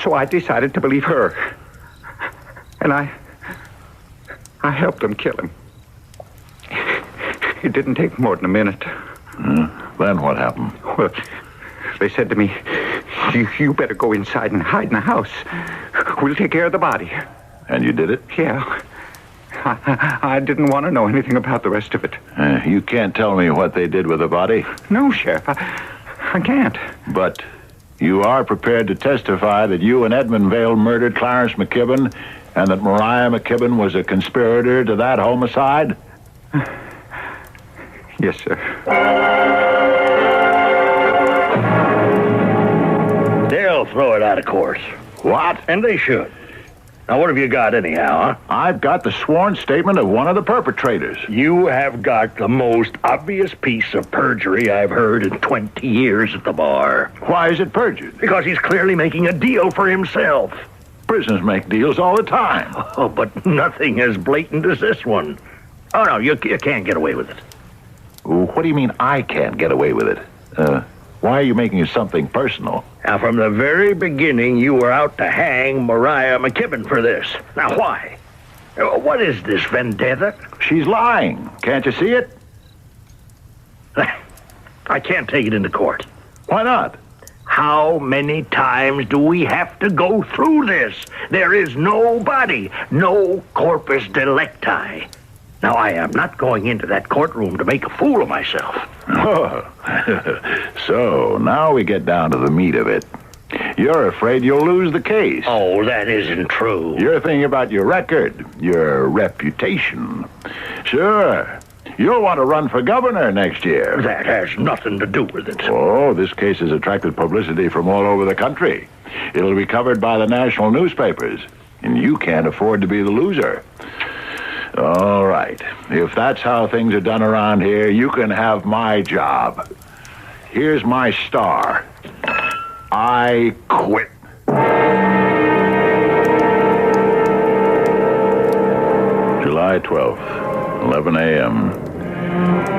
So I decided to believe her. And I helped them kill him. It didn't take more than a minute. Then what happened? Well, they said to me, you better go inside and hide in the house. We'll take care of the body. And you did it? Yeah. I didn't want to know anything about the rest of it. You can't tell me what they did with the body? No, Sheriff, I can't. But you are prepared to testify that you and Edmund Vale murdered Clarence McKibben and that Mariah McKibben was a conspirator to that homicide? Yes, sir. They'll throw it out of court. What? And they should. Now, what have you got anyhow, huh? I've got the sworn statement of one of the perpetrators. You have got the most obvious piece of perjury I've heard in 20 years at the bar. Why is it perjured? Because he's clearly making a deal for himself. Prisoners make deals all the time. Oh, but nothing as blatant as this one. Oh, no, you can't get away with it. What do you mean I can't get away with it? Why are you making it something personal? Now, from the very beginning, you were out to hang Mariah McKibben for this. Now, why? What is this, vendetta? She's lying. Can't you see it? I can't take it into court. Why not? How many times do we have to go through this? There is no body, no corpus delicti. Now, I am not going into that courtroom to make a fool of myself. Oh. So, now we get down to the meat of it. You're afraid you'll lose the case. Oh, that isn't true. You're thinking about your record, your reputation. Sure. You'll want to run for governor next year. That has nothing to do with it. Oh, this case has attracted publicity from all over the country. It'll be covered by the national newspapers, and you can't afford to be the loser. All right. If that's how things are done around here, you can have my job. Here's my star. I quit. July 12th, 11 a.m.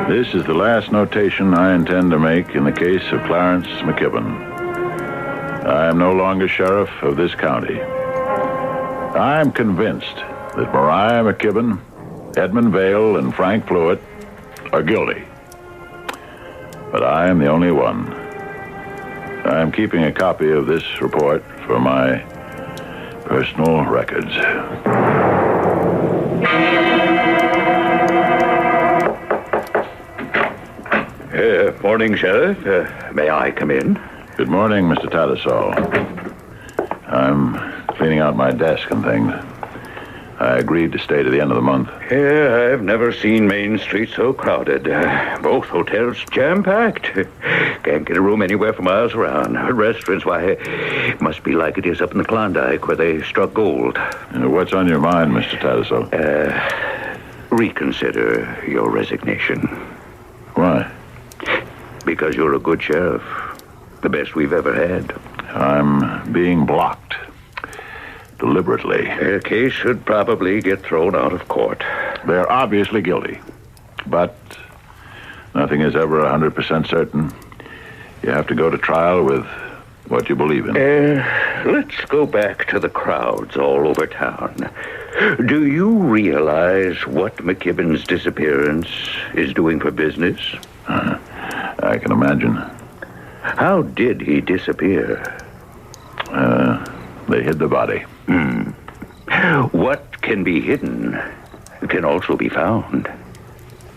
This is the last notation I intend to make in the case of Clarence McKibben. I am no longer sheriff of this county. I am convinced that Mariah McKibben, Edmund Vale, and Frank Fluitt are guilty. But I am the only one. I am keeping a copy of this report for my personal records. Morning, Sheriff. May I come in? Good morning, Mr. Tattersall. I'm cleaning out my desk and things. I agreed to stay to the end of the month. Yeah, I've never seen Main Street so crowded. Both hotels jam-packed. Can't get a room anywhere for miles around. Restaurants, why, it must be like it is up in the Klondike where they struck gold. What's on your mind, Mr. Tattersall? Reconsider your resignation. Why? Because you're a good sheriff. The best we've ever had. I'm being blocked. Deliberately. Their case should probably get thrown out of court. They're obviously guilty. But nothing is ever 100% certain. You have to go to trial with what you believe in. Let's go back to the crowds all over town. Do you realize what McKibben's disappearance is doing for business? I can imagine. How did he disappear? They hid the body. What can be hidden can also be found.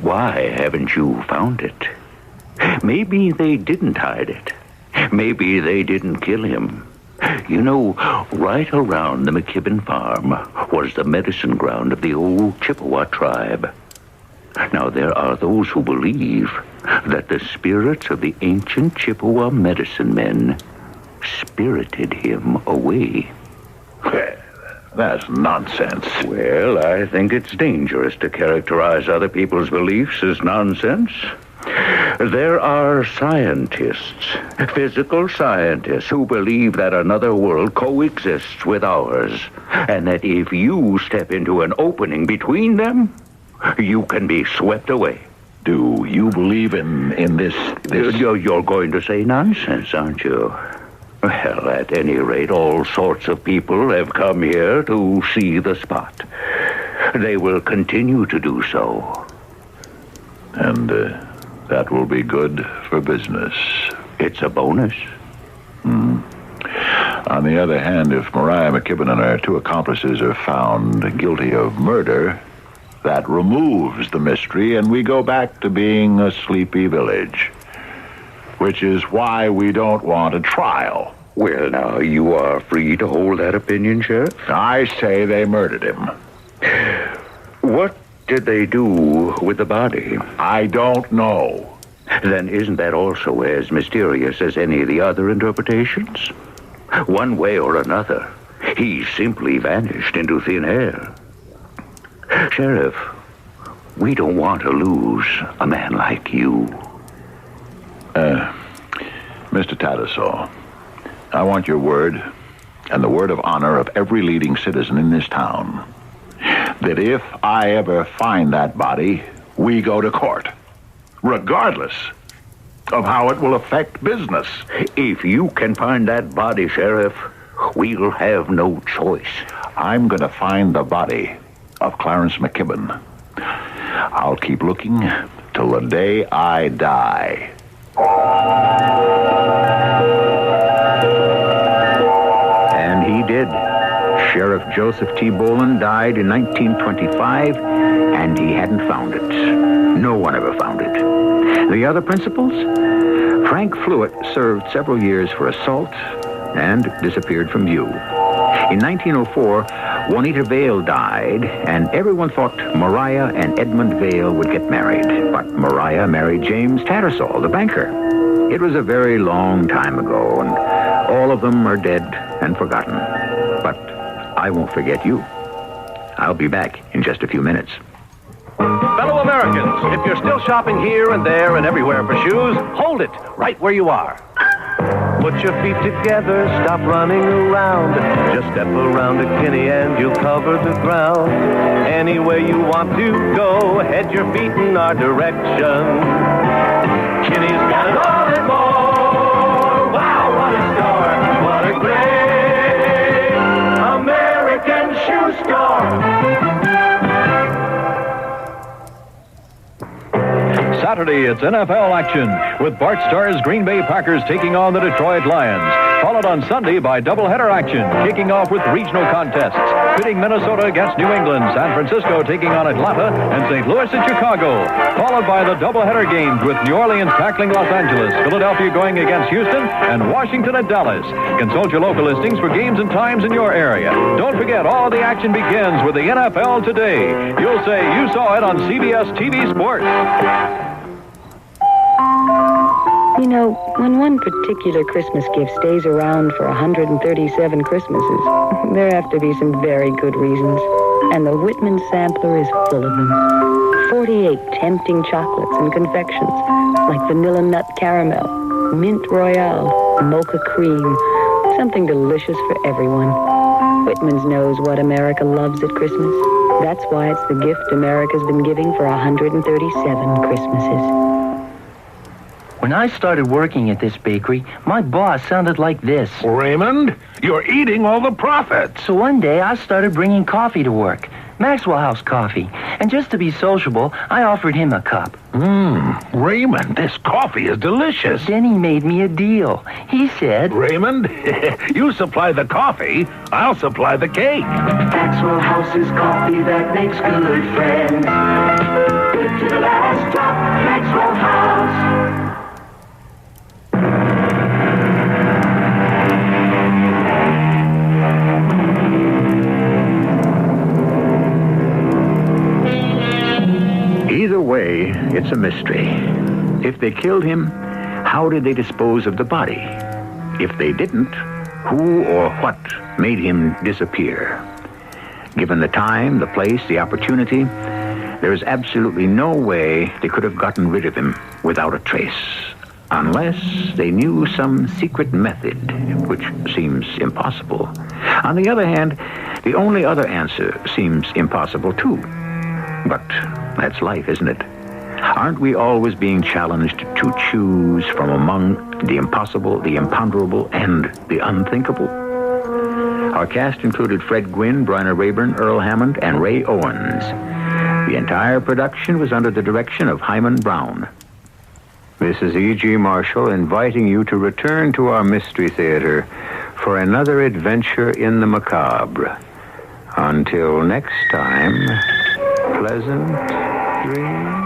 Why haven't you found it? Maybe they didn't hide it. Maybe they didn't kill him. You know, right around the McKibben farm was the medicine ground of the old Chippewa tribe. Now, there are those who believe that the spirits of the ancient Chippewa medicine men spirited him away. That's nonsense. Well, I think it's dangerous to characterize other people's beliefs as nonsense. There are scientists, physical scientists, who believe that another world coexists with ours, and that if you step into an opening between them, you can be swept away. Do you believe in this? You're going to say nonsense, aren't you? Well, at any rate, all sorts of people have come here to see the spot. They will continue to do so. And that will be good for business. It's a bonus. On the other hand, if Mariah McKibben and her two accomplices are found guilty of murder, that removes the mystery, and we go back to being a sleepy village. Which is why we don't want a trial. Well, now, you are free to hold that opinion, Sheriff. I say they murdered him. What did they do with the body? I don't know. Then isn't that also as mysterious as any of the other interpretations? One way or another, he simply vanished into thin air. Sheriff, we don't want to lose a man like you. Mr. Tattersall, I want your word, and the word of honor of every leading citizen in this town, that if I ever find that body, we go to court, regardless of how it will affect business. If you can find that body, Sheriff, we'll have no choice. I'm going to find the body of Clarence McKibben. I'll keep looking till the day I die. And he did. Sheriff Joseph T. Boland died in 1925, and he hadn't found it. No one ever found it. The other principals? Frank Fluitt served several years for assault, and disappeared from view. In 1904, Juanita Vale died, and everyone thought Maria and Edmund Vale would get married. But Maria married James Tattersall, the banker. It was a very long time ago, and all of them are dead and forgotten. But I won't forget you. I'll be back in just a few minutes. Fellow Americans, if you're still shopping here and there and everywhere for shoes, hold it right where you are. Put your feet together, stop running around. Just step around to Kinney and you'll cover the ground. Anywhere you want to go, head your feet in our direction. Kinney's got it all and more. Wow, what a store, what a great American shoe store. Saturday, it's NFL action with Bart Starr's Green Bay Packers taking on the Detroit Lions. Followed on Sunday by doubleheader action, kicking off with regional contests, pitting Minnesota against New England, San Francisco taking on Atlanta, and St. Louis at Chicago. Followed by the doubleheader games with New Orleans tackling Los Angeles, Philadelphia going against Houston, and Washington at Dallas. Consult your local listings for games and times in your area. Don't forget, all the action begins with the NFL today. You'll say you saw it on CBS TV Sports. You know, when one particular Christmas gift stays around for 137 Christmases, there have to be some very good reasons. And the Whitman sampler is full of them. 48 tempting chocolates and confections, like vanilla nut caramel, mint royale, mocha cream, something delicious for everyone. Whitman's knows what America loves at Christmas. That's why it's the gift America's been giving for 137 Christmases. When I started working at this bakery, my boss sounded like this. Raymond, you're eating all the profits. So one day I started bringing coffee to work, Maxwell House coffee. And just to be sociable, I offered him a cup. Raymond, this coffee is delicious. Then he made me a deal. He said, Raymond, you supply the coffee, I'll supply the cake. Maxwell House's coffee that makes good friends. Good to the last drop, Maxwell House. Either way, it's a mystery. If they killed him, how did they dispose of the body? If they didn't, who or what made him disappear? Given the time, the place, the opportunity, there is absolutely no way they could have gotten rid of him without a trace. Unless they knew some secret method, which seems impossible. On the other hand, the only other answer seems impossible too. But that's life, isn't it? Aren't we always being challenged to choose from among the impossible, the imponderable, and the unthinkable? Our cast included Fred Gwynne, Bryna Rayburn, Earl Hammond, and Ray Owens. The entire production was under the direction of Hyman Brown. This is E.G. Marshall inviting you to return to our Mystery Theater for another adventure in the macabre. Until next time, pleasant dreams.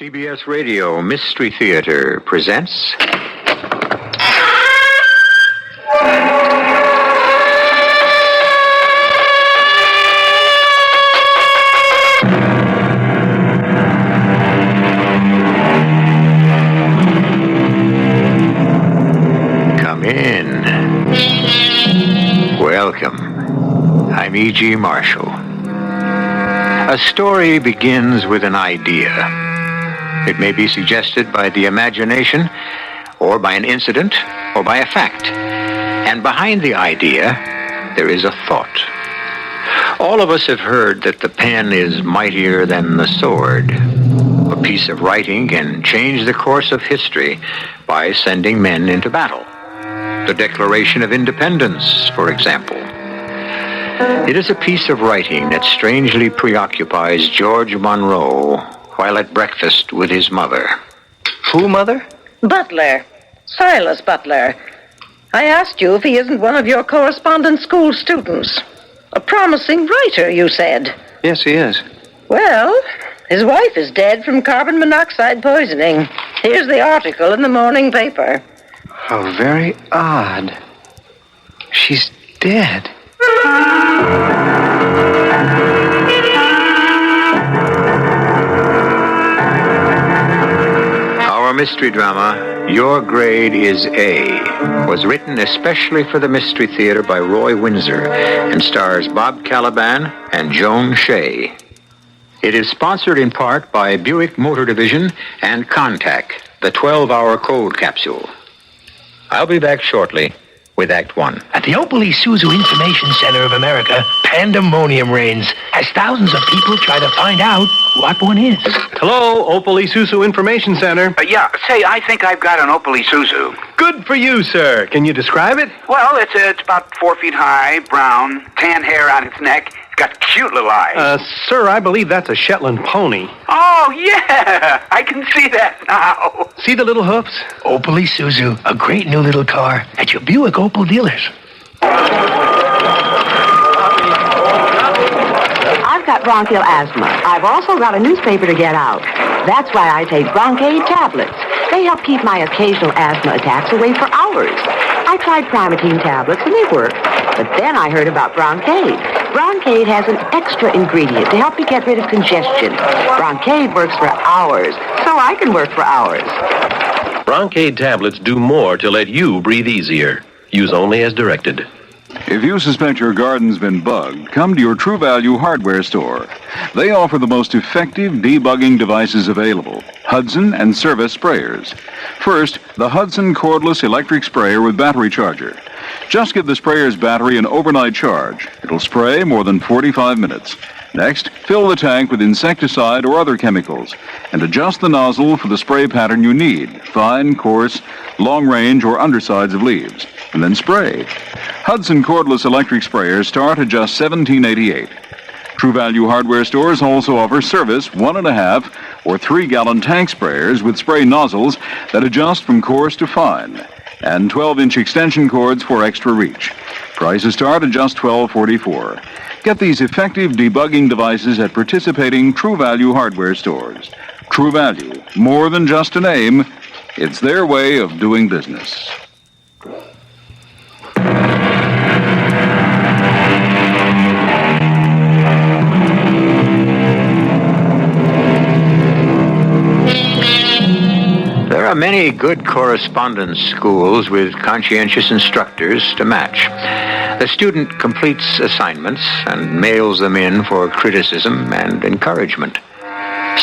CBS Radio Mystery Theater presents... Come in. Welcome. I'm E.G. Marshall. A story begins with an idea. It may be suggested by the imagination, or by an incident, or by a fact. And behind the idea, there is a thought. All of us have heard that the pen is mightier than the sword. A piece of writing can change the course of history by sending men into battle. The Declaration of Independence, for example. It is a piece of writing that strangely preoccupies George Monroe while at breakfast with his mother. Who, Mother? Butler. Silas Butler. I asked you if he isn't one of your correspondence school students. A promising writer, you said. Yes, he is. Well, his wife is dead from carbon monoxide poisoning. Here's the article in the morning paper. How very odd. She's dead. Our mystery drama, Your Grade is A, was written especially for the Mystery Theater by Roy Windsor and stars Bob Caliban and Joan Shea. It is sponsored in part by Buick Motor Division and Contac, the 12-hour cold capsule. I'll be back shortly with Act One. At the Opel Isuzu Information Center of America, pandemonium reigns as thousands of people try to find out what one is. Hello, Opel Isuzu Information Center. Say, I think I've got an Opel Isuzu. Good for you, sir. Can you describe it? Well, it's about 4 feet high, brown, tan hair on its neck. It's got cute little eyes. Sir, I believe that's a Shetland pony. Oh, yeah! I can see that now. See the little hoofs? Opel Isuzu, a great new little car at your Buick Opel dealers. I've got bronchial asthma. I've also got a newspaper to get out. That's why I take Broncaid tablets. They help keep my occasional asthma attacks away for hours. I tried Primatine tablets and they worked, but then I heard about Broncaid. Broncaid has an extra ingredient to help you get rid of congestion. Broncaid works for hours, so I can work for hours. Broncaid tablets do more to let you breathe easier. Use only as directed. If you suspect your garden's been bugged, come to your True Value hardware store. They offer the most effective debugging devices available, Hudson and Service sprayers. First, the Hudson cordless electric sprayer with battery charger. Just give the sprayer's battery an overnight charge. It'll spray more than 45 minutes. Next, fill the tank with insecticide or other chemicals and adjust the nozzle for the spray pattern you need, fine, coarse, long range, or undersides of leaves, and then spray. Hudson cordless electric sprayers start at just $17.88. True Value hardware stores also offer Service 1.5 or 3-gallon tank sprayers with spray nozzles that adjust from coarse to fine, and 12-inch extension cords for extra reach. Prices start at just $12.44. Get these effective debugging devices at participating True Value hardware stores. True Value, more than just a name, it's their way of doing business. There are many good correspondence schools with conscientious instructors to match. The student completes assignments and mails them in for criticism and encouragement.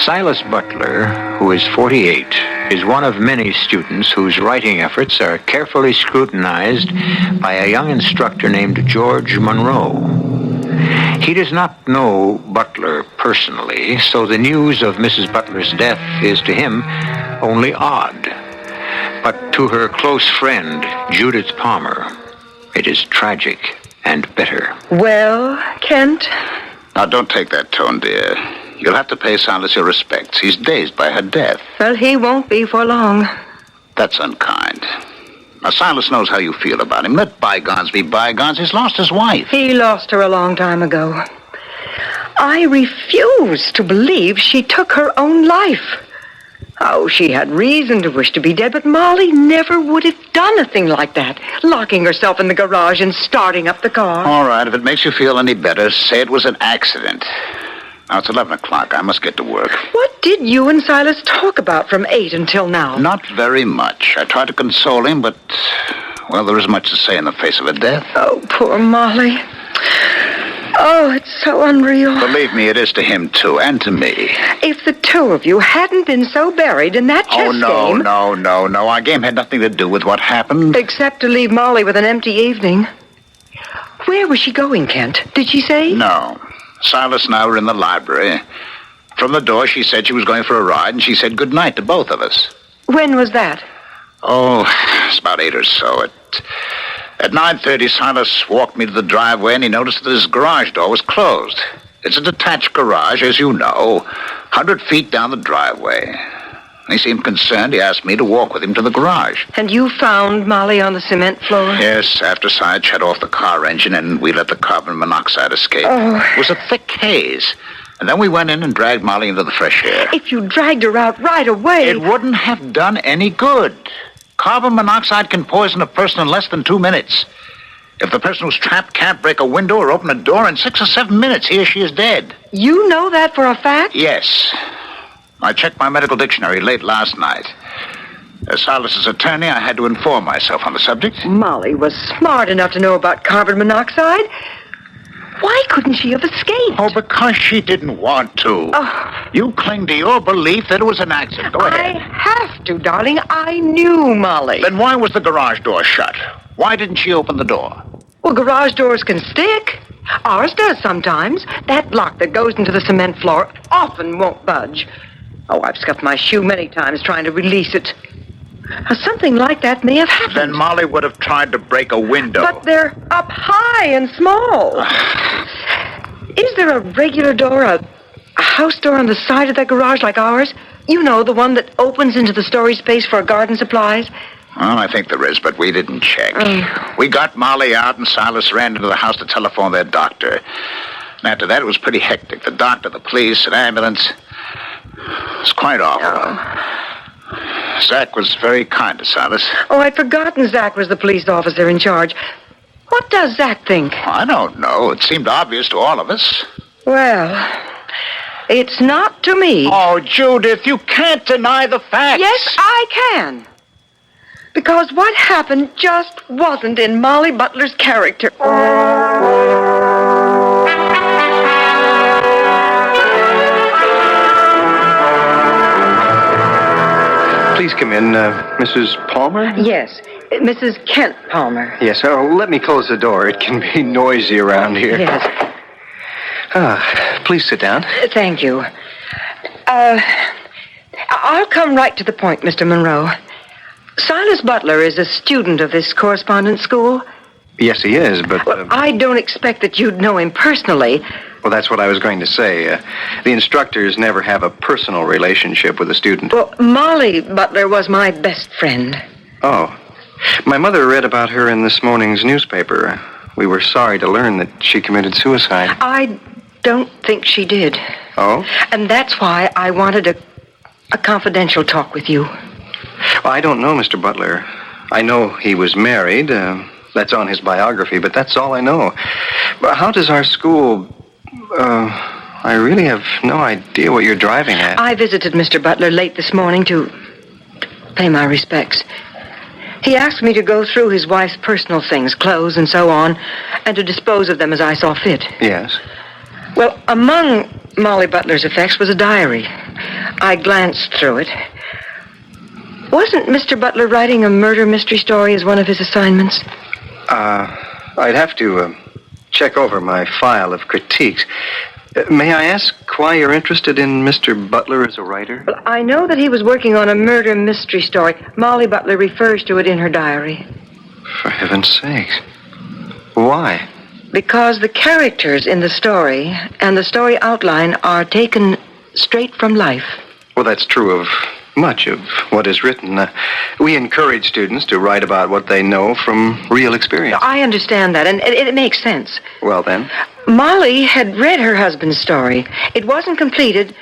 Silas Butler, who is 48, is one of many students whose writing efforts are carefully scrutinized by a young instructor named George Monroe. He does not know Butler personally, so the news of Mrs. Butler's death is to him only odd. But to her close friend, Judith Palmer, it is tragic and bitter. Well, Kent? Now, don't take that tone, dear. You'll have to pay Silas your respects. He's dazed by her death. Well, he won't be for long. That's unkind. Now, Silas knows how you feel about him. Let bygones be bygones. He's lost his wife. He lost her a long time ago. I refuse to believe she took her own life. Oh, she had reason to wish to be dead, but Molly never would have done a thing like that. Locking herself in the garage and starting up the car. All right, if it makes you feel any better, say it was an accident. Now, it's 11 o'clock. I must get to work. What did you and Silas talk about from 8 until now? Not very much. I tried to console him, but, well, there isn't much to say in the face of a death. Oh, poor Molly. Oh, it's so unreal. Believe me, it is to him, too, and to me. If the two of you hadn't been so buried in that chess game... No. Our game had nothing to do with what happened. Except to leave Molly with an empty evening. Where was she going, Kent? Did she say? No. Silas and I were in the library. From the door, she said she was going for a ride, and she said good night to both of us. When was that? Oh, it's about 8 or so. At 9:30, Silas walked me to the driveway, and he noticed that his garage door was closed. It's a detached garage, as you know, 100 feet down the driveway. He seemed concerned. He asked me to walk with him to the garage. And you found Molly on the cement floor? Yes, after Cy shut off the car engine and we let the carbon monoxide escape. Oh. It was a thick haze. And then we went in and dragged Molly into the fresh air. If you dragged her out right away... It wouldn't have done any good. Carbon monoxide can poison a person in less than 2 minutes. If the person who's trapped can't break a window or open a door, in 6 or 7 minutes, he or she is dead. You know that for a fact? Yes. I checked my medical dictionary late last night. As Silas's attorney, I had to inform myself on the subject. Molly was smart enough to know about carbon monoxide. Why couldn't she have escaped? Oh, because she didn't want to. Oh. You cling to your belief that it was an accident. Go ahead. I have to, darling. I knew Molly. Then why was the garage door shut? Why didn't she open the door? Well, garage doors can stick. Ours does sometimes. That lock that goes into the cement floor often won't budge. Oh, I've scuffed my shoe many times trying to release it. Something like that may have happened. Then Molly would have tried to break a window. But they're up high and small. Is there a regular door, a house door on the side of that garage like ours? You know, the one that opens into the storage space for garden supplies? Well, I think there is, but we didn't check. We got Molly out, and Silas ran into the house to telephone their doctor. And after that, it was pretty hectic. The doctor, the police, an ambulance. It was quite awful. Zach was very kind to Silas. Oh, I'd forgotten Zach was the police officer in charge. What does Zach think? I don't know. It seemed obvious to all of us. Well, it's not to me. Oh, Judith, you can't deny the facts. Yes, I can. Because what happened just wasn't in Molly Butler's character. Please come in, Mrs. Palmer? Yes, Mrs. Kent Palmer. Yes, let me close the door. It can be noisy around here. Yes. Please sit down. Thank you. I'll come right to the point, Mr. Monroe. Silas Butler is a student of this correspondence school. Yes, he is, but... Well, I don't expect that you'd know him personally. Well, that's what I was going to say. The instructors never have a personal relationship with a student. Well, Molly Butler was my best friend. Oh. My mother read about her in this morning's newspaper. We were sorry to learn that she committed suicide. I don't think she did. Oh? And that's why I wanted a confidential talk with you. Well, I don't know, Mr. Butler. I know he was married. That's on his biography, but that's all I know. But how does our school... I really have no idea what you're driving at. I visited Mr. Butler late this morning to pay my respects. He asked me to go through his wife's personal things, clothes and so on, and to dispose of them as I saw fit. Yes. Well, among Molly Butler's effects was a diary. I glanced through it. Wasn't Mr. Butler writing a murder mystery story as one of his assignments? I'd have to check over my file of critiques. May I ask why you're interested in Mr. Butler as a writer? Well, I know that he was working on a murder mystery story. Molly Butler refers to it in her diary. For heaven's sakes. Why? Because the characters in the story and the story outline are taken straight from life. Well, that's true of much of what is written. We encourage students to write about what they know from real experience. I understand that, and it makes sense. Well, then? Molly had read her husband's story. It wasn't completed,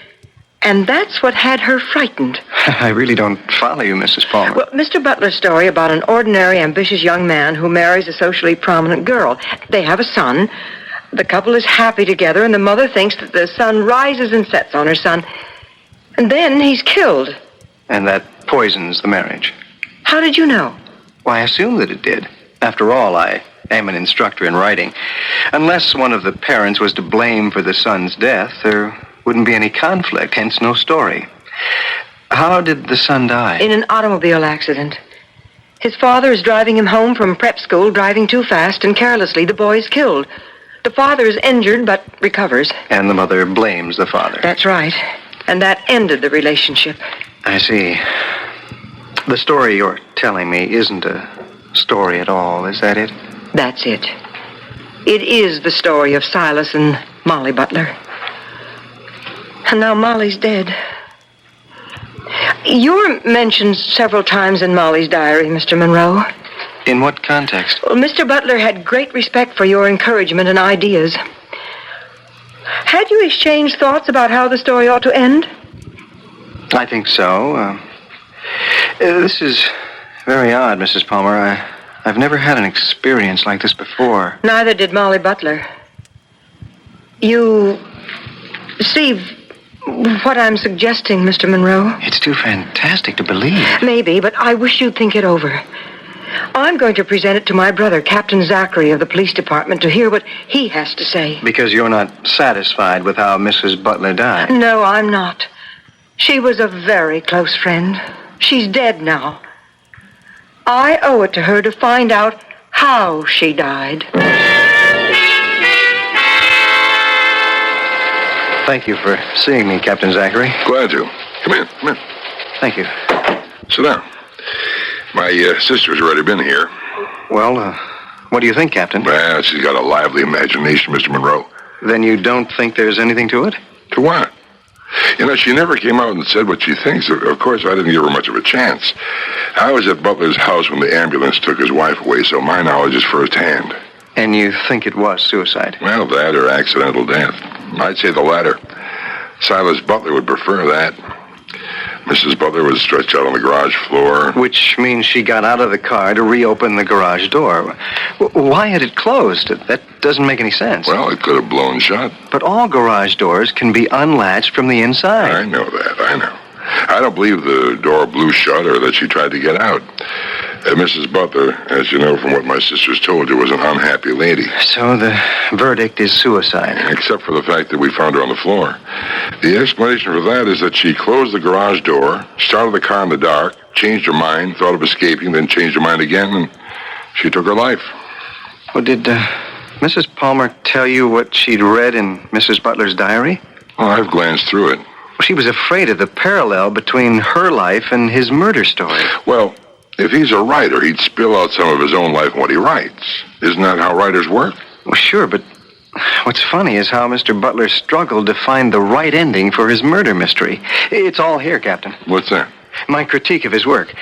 And that's what had her frightened. I really don't follow you, Mrs. Palmer. Well, Mr. Butler's story about an ordinary, ambitious young man who marries a socially prominent girl. They have a son. The couple is happy together, and the mother thinks that the sun rises and sets on her son. And then he's killed. And that poisons the marriage. How did you know? Well, I assume that it did. After all, I am an instructor in writing. Unless one of the parents was to blame for the son's death, there wouldn't be any conflict, hence no story. How did the son die? In an automobile accident. His father is driving him home from prep school, driving too fast, and carelessly the boy is killed. The father is injured, but recovers. And the mother blames the father. That's right. And that ended the relationship. I see. The story you're telling me isn't a story at all, is that it? That's it. It is the story of Silas and Molly Butler. And now Molly's dead. You're mentioned several times in Molly's diary, Mr. Monroe. In what context? Well, Mr. Butler had great respect for your encouragement and ideas. Had you exchanged thoughts about how the story ought to end? I think so. This is very odd, Mrs. Palmer. I've never had an experience like this before. Neither did Molly Butler. You see what I'm suggesting, Mr. Monroe? It's too fantastic to believe. Maybe, but I wish you'd think it over. I'm going to present it to my brother, Captain Zachary of the police department, to hear what he has to say. Because you're not satisfied with how Mrs. Butler died? No, I'm not. She was a very close friend. She's dead now. I owe it to her to find out how she died. Thank you for seeing me, Captain Zachary. Glad to. Come in, come in. Thank you. Sit down. My sister's already been here. Well, what do you think, Captain? Well, she's got a lively imagination, Mr. Monroe. Then you don't think there's anything to it? To what? You know, she never came out and said what she thinks. Of course, I didn't give her much of a chance. I was at Butler's house when the ambulance took his wife away, so my knowledge is firsthand. And you think it was suicide? Well, that or accidental death. I'd say the latter. Silas Butler would prefer that. Mrs. Butler was stretched out on the garage floor. Which means she got out of the car to reopen the garage door. Why had it closed? That doesn't make any sense. Well, it could have blown shut. But all garage doors can be unlatched from the inside. I know that, I know. I don't believe the door blew shut or that she tried to get out. Mrs. Butler, as you know from what my sisters told you, was an unhappy lady. So the verdict is suicide. Except for the fact that we found her on the floor. The explanation for that is that she closed the garage door, started the car in the dark, changed her mind, thought of escaping, then changed her mind again, and she took her life. Well, did Mrs. Palmer tell you what she'd read in Mrs. Butler's diary? Oh, I've glanced through it. She was afraid of the parallel between her life and his murder story. Well, if he's a writer, he'd spill out some of his own life in what he writes. Isn't that how writers work? Well, sure, but what's funny is how Mr. Butler struggled to find the right ending for his murder mystery. It's all here, Captain. What's that? My critique of his work.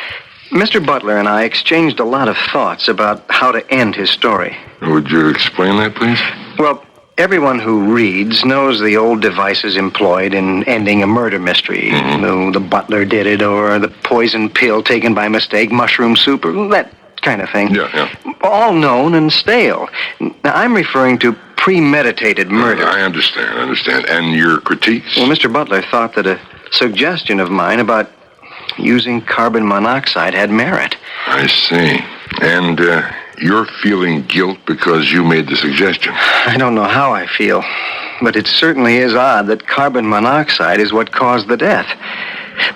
Mr. Butler and I exchanged a lot of thoughts about how to end his story. Would you explain that, please? Well, everyone who reads knows the old devices employed in ending a murder mystery. Mm-hmm. The butler did it, or the poison pill taken by mistake, mushroom soup, or that kind of thing. Yeah. All known and stale. Now, I'm referring to premeditated murder. I understand. And your critiques? Well, Mr. Butler thought that a suggestion of mine about using carbon monoxide had merit. I see. And, you're feeling guilt because you made the suggestion. I don't know how I feel, but it certainly is odd that carbon monoxide is what caused the death.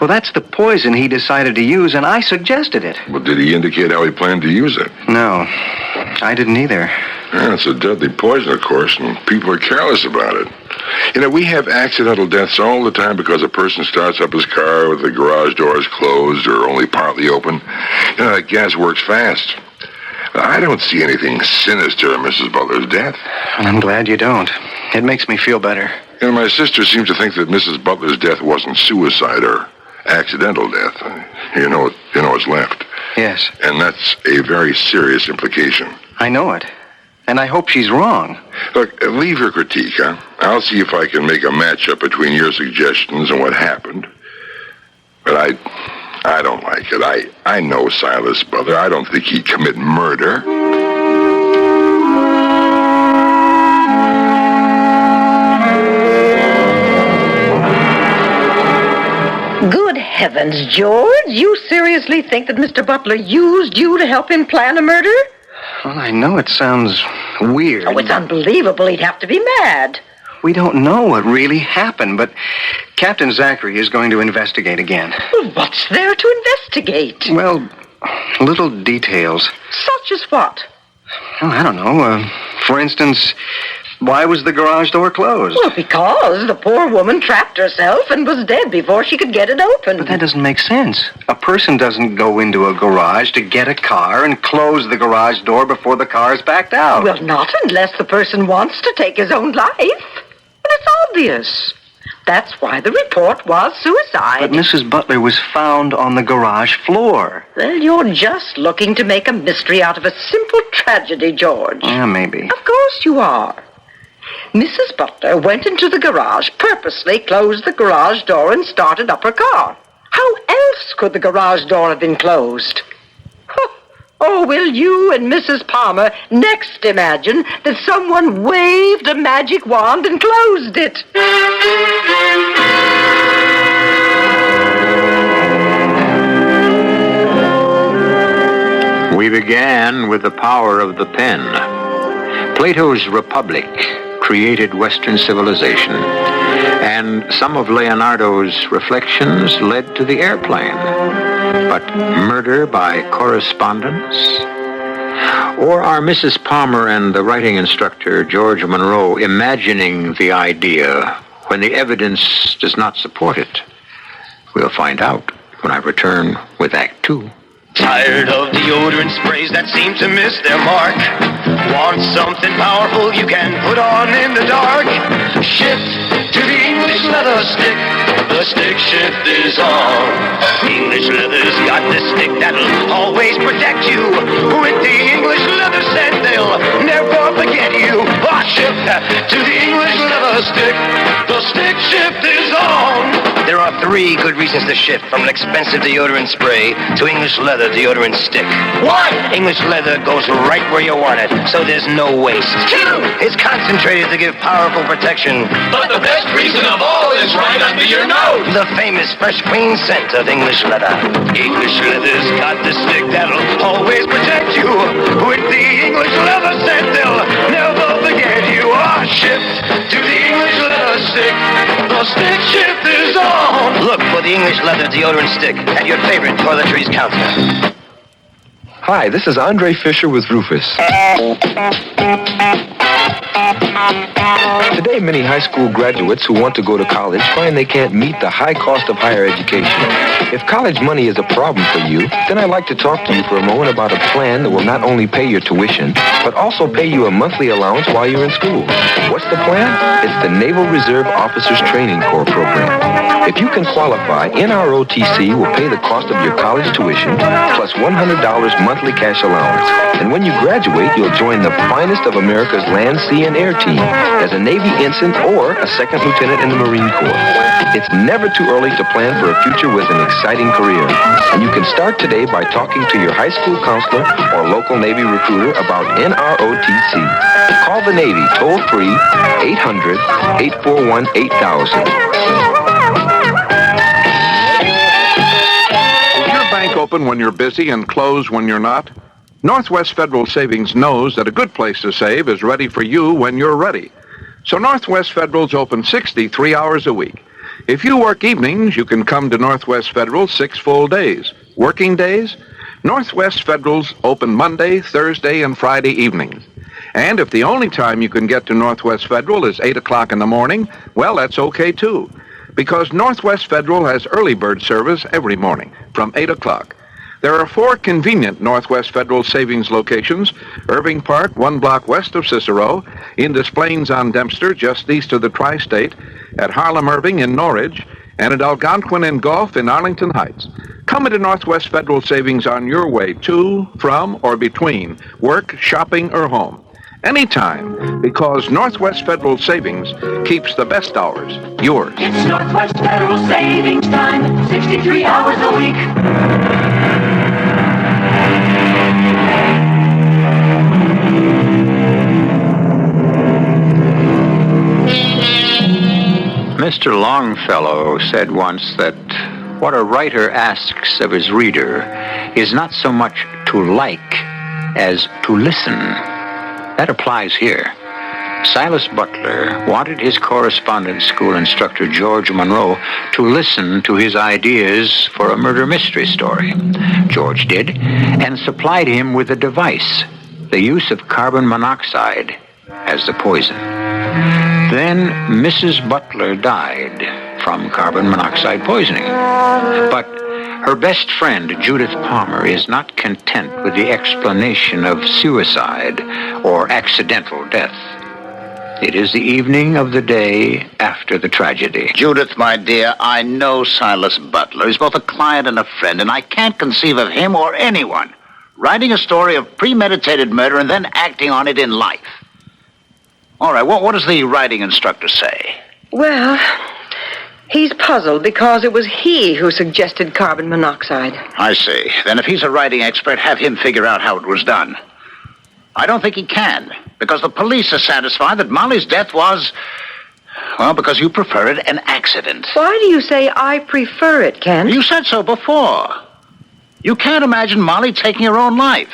Well, that's the poison he decided to use, and I suggested it. Well, did he indicate how he planned to use it? No, I didn't either. Yeah, it's a deadly poison, of course, and people are careless about it. You know, we have accidental deaths all the time because a person starts up his car with the garage doors closed or only partly open. You know, that gas works fast. I don't see anything sinister in Mrs. Butler's death. I'm glad you don't. It makes me feel better. You know, my sister seems to think that Mrs. Butler's death wasn't suicide or accidental death. You know what's left. Yes. And that's a very serious implication. I know it. And I hope she's wrong. Look, leave your critique, huh? I'll see if I can make a matchup between your suggestions and what happened. But I don't like it. I know Silas Butler. I don't think he'd commit murder. Good heavens, George. You seriously think that Mr. Butler used you to help him plan a murder? Well, I know it sounds weird. Oh, it's unbelievable. He'd have to be mad. We don't know what really happened, but Captain Zachary is going to investigate again. Well, what's there to investigate? Well, little details. Such as what? Well, I don't know. For instance, why was the garage door closed? Well, because the poor woman trapped herself and was dead before she could get it open. But that doesn't make sense. A person doesn't go into a garage to get a car and close the garage door before the car is backed out. Well, not unless the person wants to take his own life. And it's obvious. That's why the report was suicide. But Mrs. Butler was found on the garage floor. Well, you're just looking to make a mystery out of a simple tragedy, George. Yeah, maybe. Of course you are. Mrs. Butler went into the garage, purposely closed the garage door, and started up her car. How else could the garage door have been closed? Oh, will you and Mrs. Palmer next imagine that someone waved a magic wand and closed it? We began with the power of the pen. Plato's Republic created Western civilization, and some of Leonardo's reflections led to the airplane. But murder by correspondence? Or are Mrs. Palmer and the writing instructor, George Monroe, imagining the idea when the evidence does not support it? We'll find out when I return with Act Two. Tired of deodorant sprays that seem to miss their mark? Want something powerful you can put on in the dark? Shift to the English leather stick. The stick shift is on. English leather's got the stick that'll always protect you. With the English leather scent, they'll never forget you. Shift to the English leather stick. The stick shift is on. There are 3 good reasons to shift from an expensive deodorant spray to English leather deodorant stick. 1. English leather goes right where you want it, so there's no waste. 2. It's concentrated to give powerful protection. But the best reason of all is right under your nose. The famous fresh, clean scent of English leather. English leather's got the stick that'll always protect you. With the English leather scent, they'll never forget you. Shift to the English leather stick. The stick shift is on. Look for the English leather deodorant stick at your favorite toiletries counter. Hi, this is Andre Fisher with Rufus. Today, many high school graduates who want to go to college find they can't meet the high cost of higher education. If college money is a problem for you, then I'd like to talk to you for a moment about a plan that will not only pay your tuition, but also pay you a monthly allowance while you're in school. What's the plan? It's the Naval Reserve Officers Training Corps program. If you can qualify, NROTC will pay the cost of your college tuition plus $100 monthly cash allowance. And when you graduate, you'll join the finest of America's land, sea, and air team as a Navy ensign or a second lieutenant in the Marine Corps. It's never too early to plan for a future with an exciting career. And you can start today by talking to your high school counselor or local Navy recruiter about NROTC. Call the Navy toll-free 800-841-8000. Open when you're busy and closed when you're not? Northwest Federal Savings knows that a good place to save is ready for you when you're ready. So Northwest Federal's open 63 hours a week. If you work evenings, you can come to Northwest Federal 6 full days. Working days? Northwest Federal's open Monday, Thursday, and Friday evenings. And if the only time you can get to Northwest Federal is 8 o'clock in the morning, well, that's okay too. Because Northwest Federal has early bird service every morning from 8 o'clock. There are 4 convenient Northwest Federal savings locations: Irving Park, 1 block west of Cicero, in Des Plaines on Dempster, just east of the Tri-State, at Harlem Irving in Norridge, and at Algonquin and Gulf in Arlington Heights. Come into Northwest Federal Savings on your way to, from, or between work, shopping, or home. anytime, because Northwest Federal Savings keeps the best hours yours. It's Northwest Federal Savings Time, 63 hours a week. Mr. Longfellow said once that what a writer asks of his reader is not so much to like as to listen. That applies here. Silas Butler wanted his correspondence school instructor, George Monroe, to listen to his ideas for a murder mystery story. George did, and supplied him with a device, the use of carbon monoxide as the poison. Then Mrs. Butler died from carbon monoxide poisoning. But her best friend, Judith Palmer, is not content with the explanation of suicide or accidental death. It is the evening of the day after the tragedy. Judith, my dear, I know Silas Butler. He's both a client and a friend, and I can't conceive of him or anyone writing a story of premeditated murder and then acting on it in life. All right, what does the writing instructor say? Well, he's puzzled because it was he who suggested carbon monoxide. I see. Then if he's a writing expert, have him figure out how it was done. I don't think he can, because the police are satisfied that Molly's death was, well, because you prefer it, an accident. Why do you say I prefer it, Kent? You said so before. You can't imagine Molly taking her own life.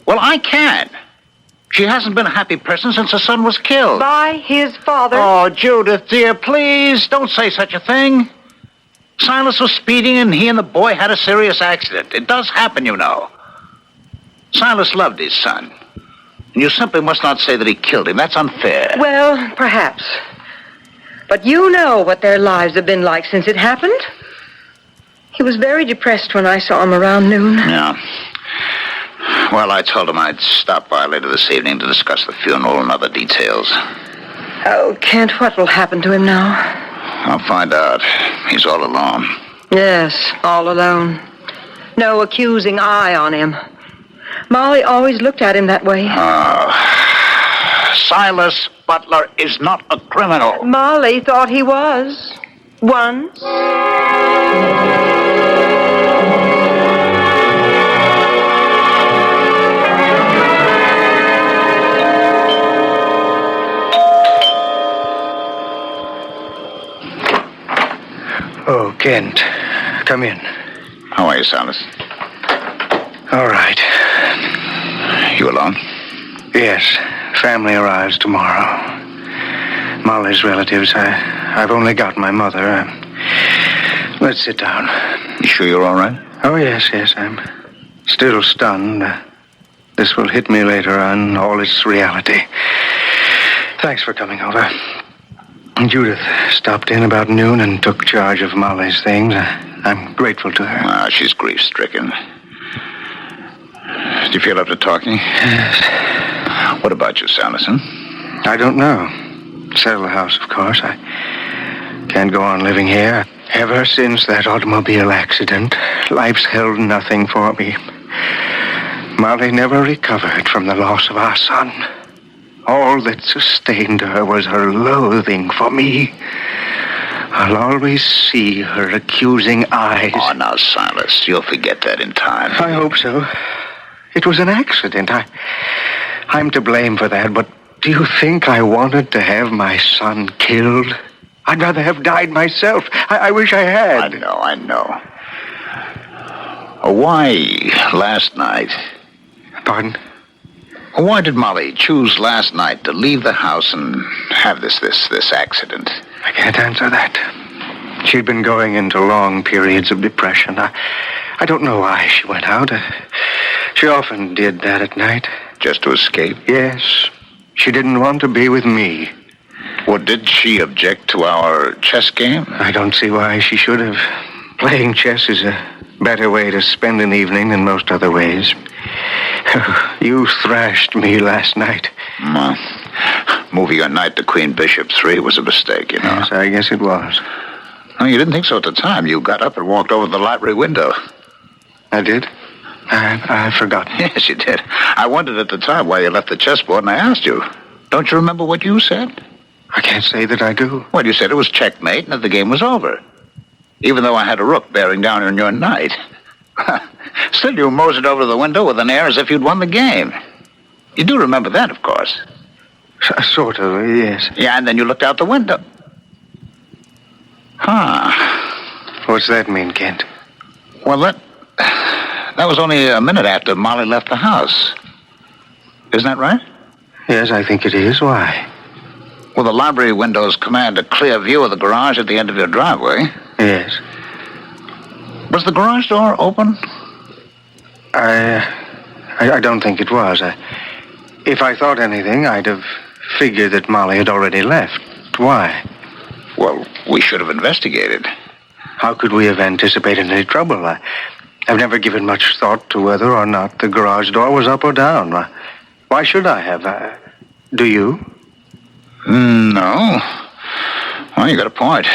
Well, I can. She hasn't been a happy person since her son was killed. By his father? Oh, Judith, dear, please, don't say such a thing. Silas was speeding and he and the boy had a serious accident. It does happen, you know. Silas loved his son. And you simply must not say that he killed him. That's unfair. Well, perhaps. But you know what their lives have been like since it happened. He was very depressed when I saw him around noon. Yeah. Well, I told him I'd stop by later this evening to discuss the funeral and other details. Oh, Kent, what will happen to him now? I'll find out. He's all alone. Yes, all alone. No accusing eye on him. Molly always looked at him that way. Silas Butler is not a criminal. Molly thought he was. Once. Oh, Kent, come in. How are you, Silas? All right. You alone? Yes. Family arrives tomorrow. Molly's relatives. I've only got my mother. Let's sit down. You sure you're all right? Oh, yes. I'm still stunned. This will hit me later on, all its reality. Thanks for coming over. Judith stopped in about noon and took charge of Molly's things. I'm grateful to her. She's grief-stricken. Do you feel up to talking? Yes. What about you, Sanderson? I don't know. Sell the house, of course. I can't go on living here. Ever since that automobile accident, life's held nothing for me. Molly never recovered from the loss of our son. All that sustained her was her loathing for me. I'll always see her accusing eyes. Oh, now, Silas, you'll forget that in time. I hope so. It was an accident. I'm to blame for that, but do you think I wanted to have my son killed? I'd rather have died myself. I wish I had. I know. Why last night? Pardon? Why did Molly choose last night to leave the house and have this accident? I can't answer that. She'd been going into long periods of depression. I don't know why she went out. She often did that at night. Just to escape? Yes. She didn't want to be with me. Well, did she object to our chess game? I don't see why she should have. Playing chess is a better way to spend an evening than most other ways. You thrashed me last night. Moving your knight to Queen Bishop 3 was a mistake, you know. Yes, I guess it was. No, you didn't think so at the time. You got up and walked over to the library window. I did? I forgot. Yes, you did. I wondered at the time why you left the chessboard, and I asked you. Don't you remember what you said? I can't say that I do. Well, you said it was checkmate and that the game was over. Even though I had a rook bearing down on your knight. Still, you moseyed over to the window with an air as if you'd won the game. You do remember that, of course. Sort of, yes. Yeah, and then you looked out the window. Huh. What's that mean, Kent? Well, that was only a minute after Molly left the house. Isn't that right? Yes, I think it is. Why? Well, the library windows command a clear view of the garage at the end of your driveway. Yes. Was the garage door open? I don't think it was. If I thought anything, I'd have figured that Molly had already left. Why? Well, we should have investigated. How could we have anticipated any trouble? I've never given much thought to whether or not the garage door was up or down. Why should I have? Do you? No. Well, you got a point.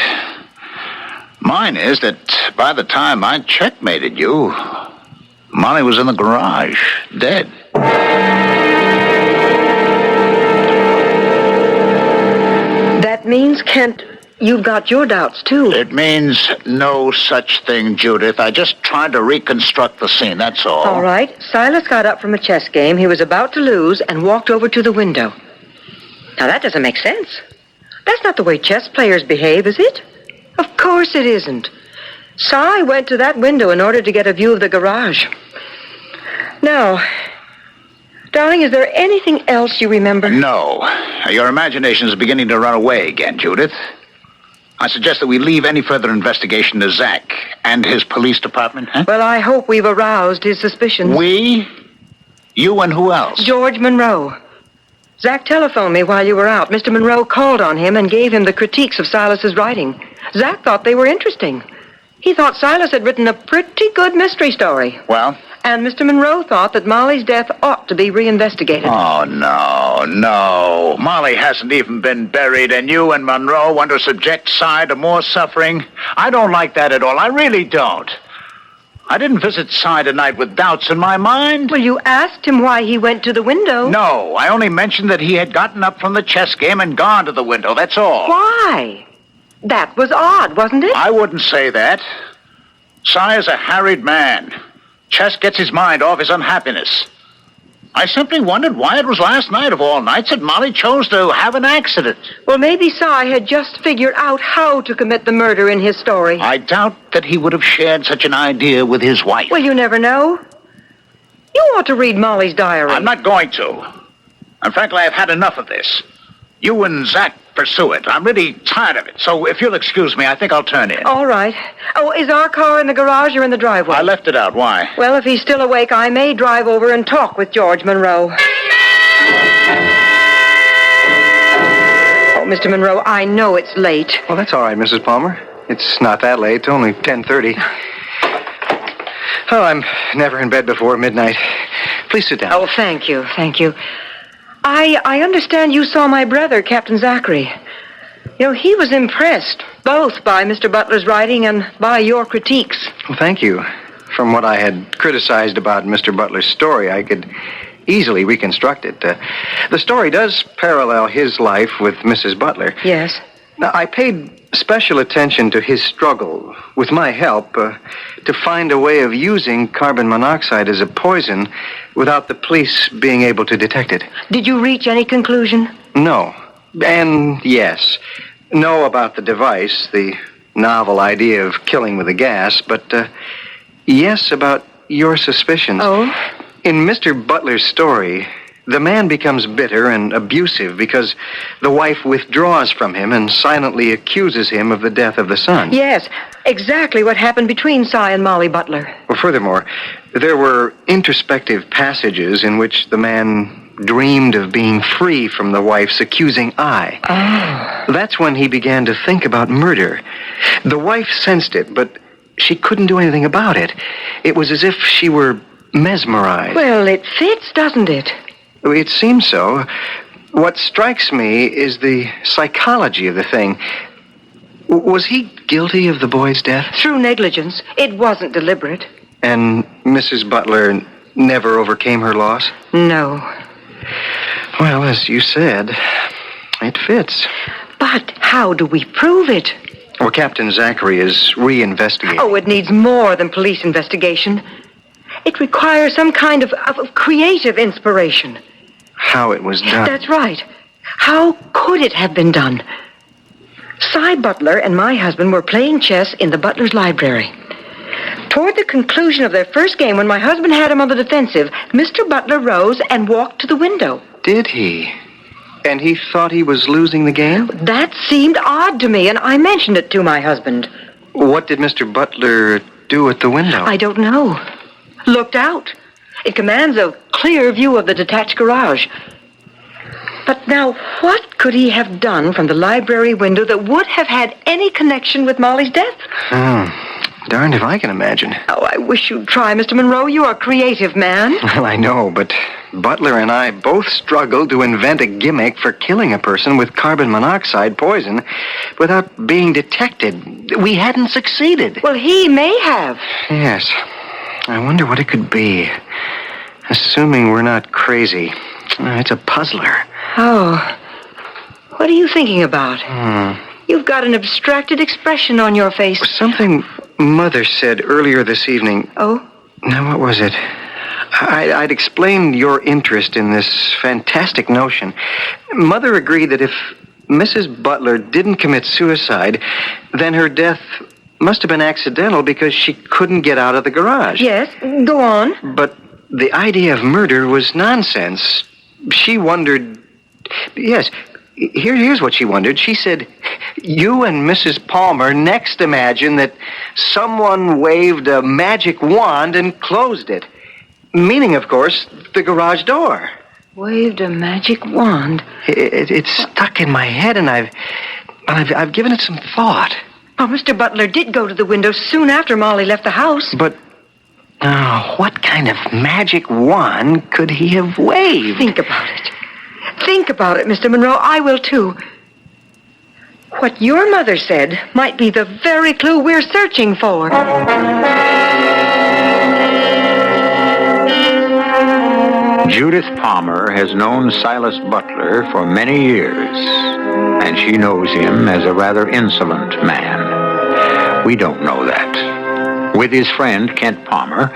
Mine is that by the time I checkmated you, Molly was in the garage, dead. That means, Kent, you've got your doubts, too. It means no such thing, Judith. I just tried to reconstruct the scene, that's all. All right. Silas got up from a chess game he was about to lose and walked over to the window. Now, that doesn't make sense. That's not the way chess players behave, is it? Of course it isn't. Si went to that window in order to get a view of the garage. Now, darling, is there anything else you remember? No. Your imagination is beginning to run away again, Judith. I suggest that we leave any further investigation to Zach and his police department, huh? Well, I hope we've aroused his suspicions. We? You and who else? George Monroe. Zach telephoned me while you were out. Mr. Monroe called on him and gave him the critiques of Silas's writing. Zach thought they were interesting. He thought Silas had written a pretty good mystery story. Well? And Mr. Monroe thought that Molly's death ought to be reinvestigated. Oh, no. Molly hasn't even been buried, and you and Monroe want to subject Si to more suffering? I don't like that at all. I really don't. I didn't visit Si tonight with doubts in my mind. Well, you asked him why he went to the window. No, I only mentioned that he had gotten up from the chess game and gone to the window, that's all. Why? That was odd, wasn't it? I wouldn't say that. Si is a harried man. Chess gets his mind off his unhappiness. I simply wondered why it was last night of all nights that Molly chose to have an accident. Well, maybe Si had just figured out how to commit the murder in his story. I doubt that he would have shared such an idea with his wife. Well, you never know. You ought to read Molly's diary. I'm not going to. And frankly, I've had enough of this. You and Zach pursue it. I'm really tired of it. So if you'll excuse me, I think I'll turn in. All right. Oh, is our car in the garage or in the driveway? I left it out. Why? Well, if he's still awake, I may drive over and talk with George Monroe. Oh, Mr. Monroe, I know it's late. Well, that's all right, Mrs. Palmer. It's not that late. It's only 10:30. Oh, I'm never in bed before midnight. Please sit down. Oh, thank you. I understand you saw my brother, Captain Zachary. You know, he was impressed, both by Mr. Butler's writing and by your critiques. Well, thank you. From what I had criticized about Mr. Butler's story, I could easily reconstruct it. The story does parallel his life with Mrs. Butler. Yes. Now, I paid special attention to his struggle, with my help, to find a way of using carbon monoxide as a poison without the police being able to detect it. Did you reach any conclusion? No. And yes. No about the device, the novel idea of killing with a gas, but yes about your suspicions. Oh? In Mr. Butler's story, the man becomes bitter and abusive because the wife withdraws from him and silently accuses him of the death of the son. Yes, exactly what happened between Si and Molly Butler. Well, furthermore, there were introspective passages in which the man dreamed of being free from the wife's accusing eye. Oh. That's when he began to think about murder. The wife sensed it, but she couldn't do anything about it. It was as if she were mesmerized. Well, it fits, doesn't it? It seems so. What strikes me is the psychology of the thing. Was he guilty of the boy's death? Through negligence. It wasn't deliberate. And Mrs. Butler never overcame her loss? No. Well, as you said, it fits. But how do we prove it? Well, Captain Zachary is reinvestigating. Oh, it needs more than police investigation. It requires some kind of creative inspiration. How it was done. That's right. How could it have been done? Cy Butler and my husband were playing chess in the Butler's library. Toward the conclusion of their first game, when my husband had him on the defensive, Mr. Butler rose and walked to the window. Did he? And he thought he was losing the game? That seemed odd to me, and I mentioned it to my husband. What did Mr. Butler do at the window? I don't know. Looked out. It commands a clear view of the detached garage. But now, what could he have done from the library window that would have had any connection with Molly's death? Darned if I can imagine. Oh, I wish you'd try, Mr. Monroe. You're a creative man. Well, I know, but Butler and I both struggled to invent a gimmick for killing a person with carbon monoxide poison without being detected. We hadn't succeeded. Well, he may have. Yes. I wonder what it could be. Assuming we're not crazy. It's a puzzler. Oh. What are you thinking about? You've got an abstracted expression on your face. Something Mother said earlier this evening. Oh? Now, what was it? I'd explained your interest in this fantastic notion. Mother agreed that if Mrs. Butler didn't commit suicide, then her death must have been accidental because she couldn't get out of the garage. Yes, go on. But the idea of murder was nonsense. She wondered... Yes, here's what she wondered. She said, you and Mrs. Palmer next imagined that someone waved a magic wand and closed it. Meaning, of course, the garage door. Waved a magic wand? It's stuck in my head, and I've given it some thought. Oh, Mr. Butler did go to the window soon after Molly left the house. But what kind of magic wand could he have waved? Think about it. Think about it, Mr. Monroe. I will, too. What your mother said might be the very clue we're searching for. Judith Palmer has known Silas Butler for many years, and she knows him as a rather insolent man. We don't know that. With his friend, Kent Palmer,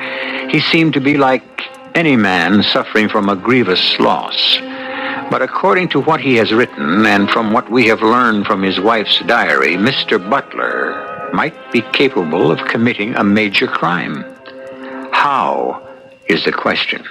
he seemed to be like any man suffering from a grievous loss. But according to what he has written, and from what we have learned from his wife's diary, Mr. Butler might be capable of committing a major crime. How is the question?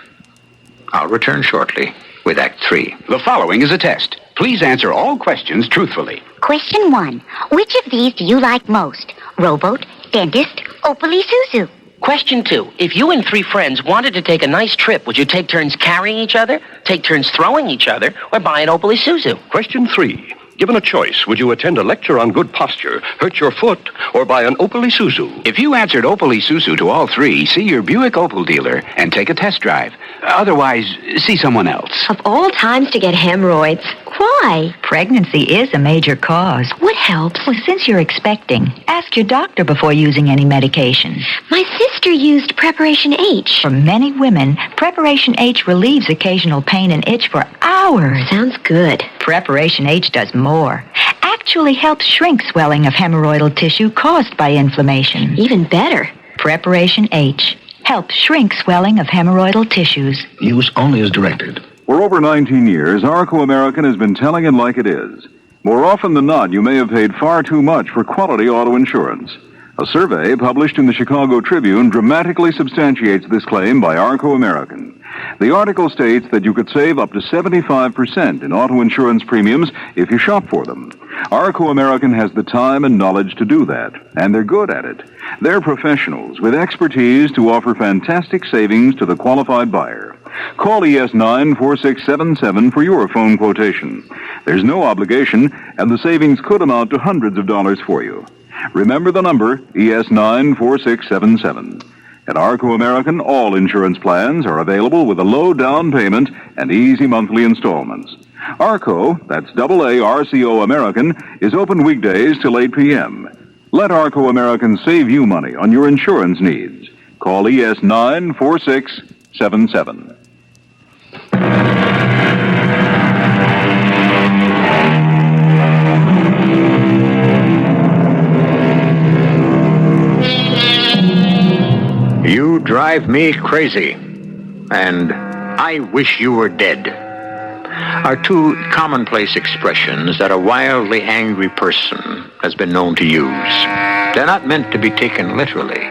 I'll return shortly with Act 3. The following is a test. Please answer all questions truthfully. Question 1. Which of these do you like most? Rowboat, dentist, Opally Suzu? Question 2. If you and 3 friends wanted to take a nice trip, would you take turns carrying each other, take turns throwing each other, or buy an Opally Suzu? Question 3. Given a choice, would you attend a lecture on good posture, hurt your foot, or buy an Opally Suzu? If you answered Opally Suzu to all 3, see your Buick Opel dealer and take a test drive. Otherwise, see someone else. Of all times to get hemorrhoids, why? Pregnancy is a major cause. What helps? Well, since you're expecting, ask your doctor before using any medication. My sister used Preparation H. For many women, Preparation H relieves occasional pain and itch for hours. Sounds good. Preparation H does more. Actually helps shrink swelling of hemorrhoidal tissue caused by inflammation. Even better. Preparation H helps shrink swelling of hemorrhoidal tissues. Use only as directed. For over 19 years, Arco American has been telling it like it is. More often than not, you may have paid far too much for quality auto insurance. A survey published in the Chicago Tribune dramatically substantiates this claim by Arco American. The article states that you could save up to 75% in auto insurance premiums if you shop for them. Arco American has the time and knowledge to do that, and they're good at it. They're professionals with expertise to offer fantastic savings to the qualified buyer. Call ES9 4677 for your phone quotation. There's no obligation, and the savings could amount to hundreds of dollars for you. Remember the number, ES9 4677. At Arco American, all insurance plans are available with a low down payment and easy monthly installments. Arco, that's AARCO American, is open weekdays till 8 p.m. Let Arco American save you money on your insurance needs. Call ES 94677. You drive me crazy, and I wish you were dead, are two commonplace expressions that a wildly angry person has been known to use. They're not meant to be taken literally.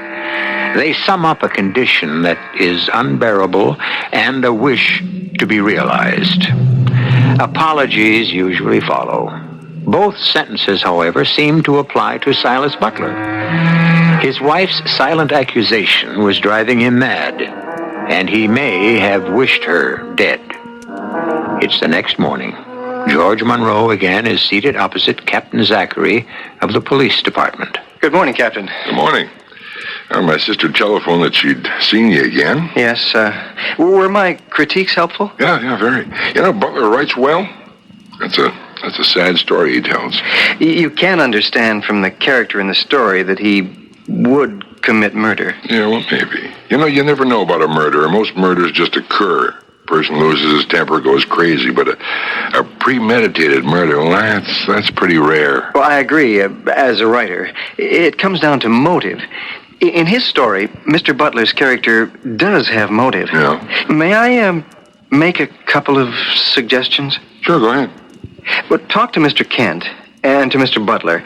They sum up a condition that is unbearable and a wish to be realized. Apologies usually follow. Both sentences, however, seem to apply to Silas Butler. His wife's silent accusation was driving him mad, and he may have wished her dead. It's the next morning. George Monroe again is seated opposite Captain Zachary of the police department. Good morning, Captain. Good morning. My sister telephoned that she'd seen you again. Yes, were my critiques helpful? Yeah, very. You know, Butler writes well. That's a sad story he tells. You can understand from the character in the story that he would commit murder. Yeah, well, maybe. You know, you never know about a murder. Most murders just occur. Person loses his temper, goes crazy, but a premeditated murder, well, that's pretty rare. Well, I agree. As a writer, it comes down to motive. In his story, Mr. Butler's character does have motive. Yeah. May I make a couple of suggestions? Sure, go ahead. But talk to Mr. Kent and to Mr. Butler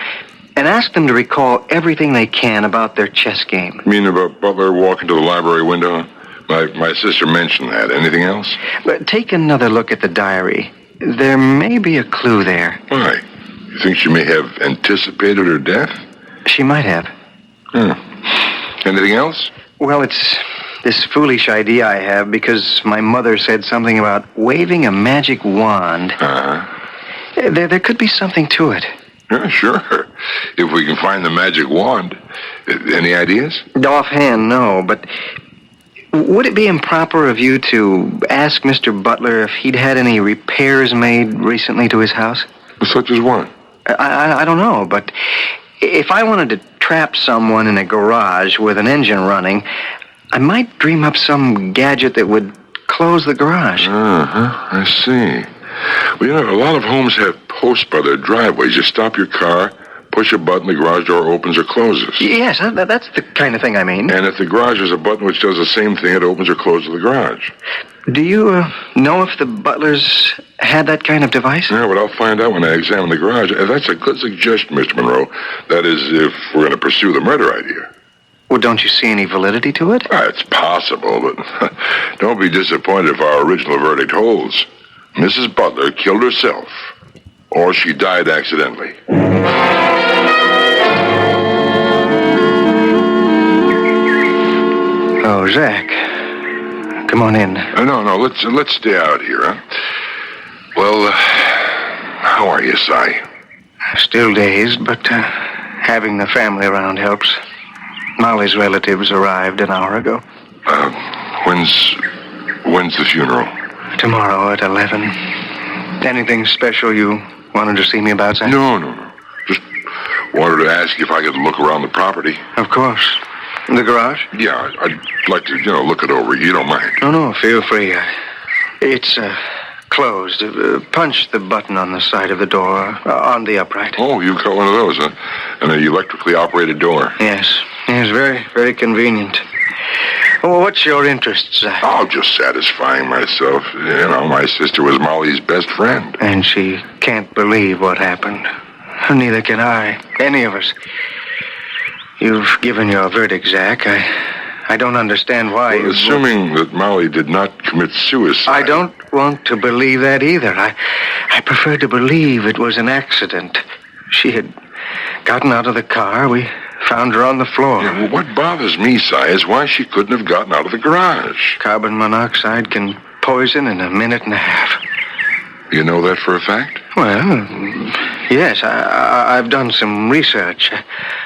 and ask them to recall everything they can about their chess game. You mean about Butler walking to the library window? My sister mentioned that. Anything else? But take another look at the diary. There may be a clue there. Why? You think she may have anticipated her death? She might have. Anything else? Well, it's this foolish idea I have because my mother said something about waving a magic wand. Uh-huh. There could be something to it. Yeah, sure. If we can find the magic wand. Any ideas? Offhand, no, but would it be improper of you to ask Mr. Butler if he'd had any repairs made recently to his house? Such as what? I don't know, but if I wanted to trap someone in a garage with an engine running, I might dream up some gadget that would close the garage. I see. Well, you know, a lot of homes have posts by their driveways. You stop your car, push a button, the garage door opens or closes. Yes, that's the kind of thing I mean. And if the garage has a button which does the same thing, it opens or closes the garage. Do you know if the Butlers had that kind of device? Yeah, but I'll find out when I examine the garage. That's a good suggestion, Mr. Monroe. That is, if we're going to pursue the murder idea. Well, don't you see any validity to it? It's possible, but don't be disappointed if our original verdict holds. Mrs. Butler killed herself, or she died accidentally. Oh, Zach. Come on in. No, let's stay out here, huh? Well, how are you, Si? Still dazed, but having the family around helps. Molly's relatives arrived an hour ago. When's the funeral? Tomorrow at 11. Anything special you wanted to see me about, Zach? No. Just wanted to ask if I could look around the property. Of course. The garage? Yeah, I'd like to, look it over. You don't mind? No, feel free. It's closed. Punch the button on the side of the door, on the upright. Oh, you've got one of those, huh? An electrically operated door. Yes, very, very convenient. Well, what's your interest, Zach? Oh, just satisfying myself. My sister was Molly's best friend. And she can't believe what happened. Neither can I. Any of us. You've given your verdict, Zach. I don't understand why you... Assuming that Molly did not commit suicide... I don't want to believe that either. I prefer to believe it was an accident. She had gotten out of the car. We found her on the floor. Yeah, well, what bothers me, Si, is why she couldn't have gotten out of the garage. Carbon monoxide can poison in a minute and a half. You know that for a fact? Well, yes. I've done some research.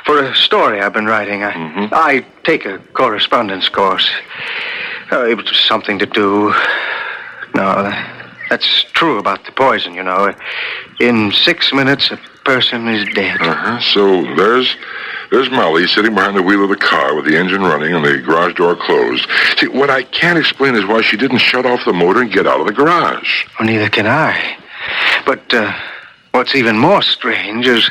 For a story I've been writing, I take a correspondence course. It was something to do... No, that's true about the poison, In 6 minutes, a person is dead. So There's Molly sitting behind the wheel of the car with the engine running and the garage door closed. See, what I can't explain is why she didn't shut off the motor and get out of the garage. Well, neither can I. But what's even more strange is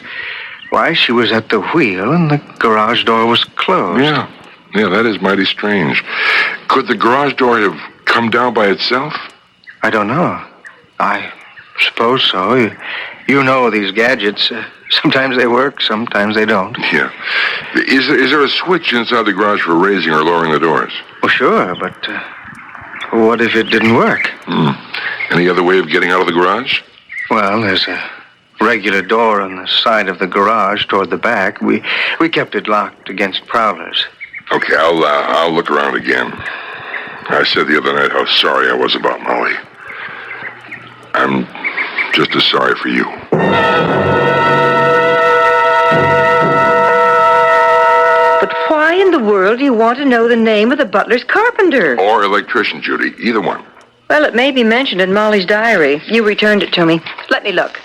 why she was at the wheel and the garage door was closed. Yeah, that is mighty strange. Could the garage door have come down by itself? I don't know. I suppose so. You know these gadgets. Sometimes they work, sometimes they don't. Yeah. Is there a switch inside the garage for raising or lowering the doors? Well, sure, but what if it didn't work? Any other way of getting out of the garage? Well, there's a regular door on the side of the garage toward the back. We kept it locked against prowlers. Okay, I'll look around again. I said the other night how sorry I was about Molly. I'm just as sorry for you. But why in the world do you want to know the name of the butler's carpenter? Or electrician, Judy. Either one. Well, it may be mentioned in Molly's diary. You returned it to me. Let me look.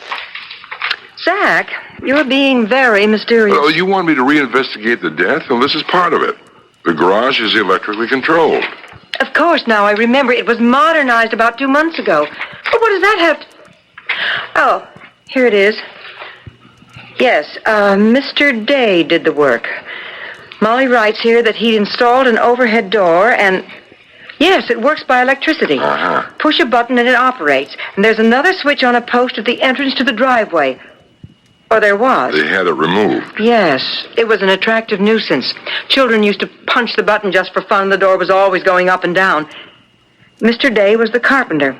Zach, you're being very mysterious. Well, you want me to reinvestigate the death? Well, this is part of it. The garage is electrically controlled. Of course, now I remember. It was modernized about 2 months ago. But what does that have to... Oh, here it is. Yes, Mr. Day did the work. Molly writes here that he'd installed an overhead door and... Yes, it works by electricity. Push a button and it operates. And there's another switch on a post at the entrance to the driveway. Or there was. They had it removed. Yes, it was an attractive nuisance. Children used to punch the button just for fun. The door was always going up and down. Mr. Day was the carpenter.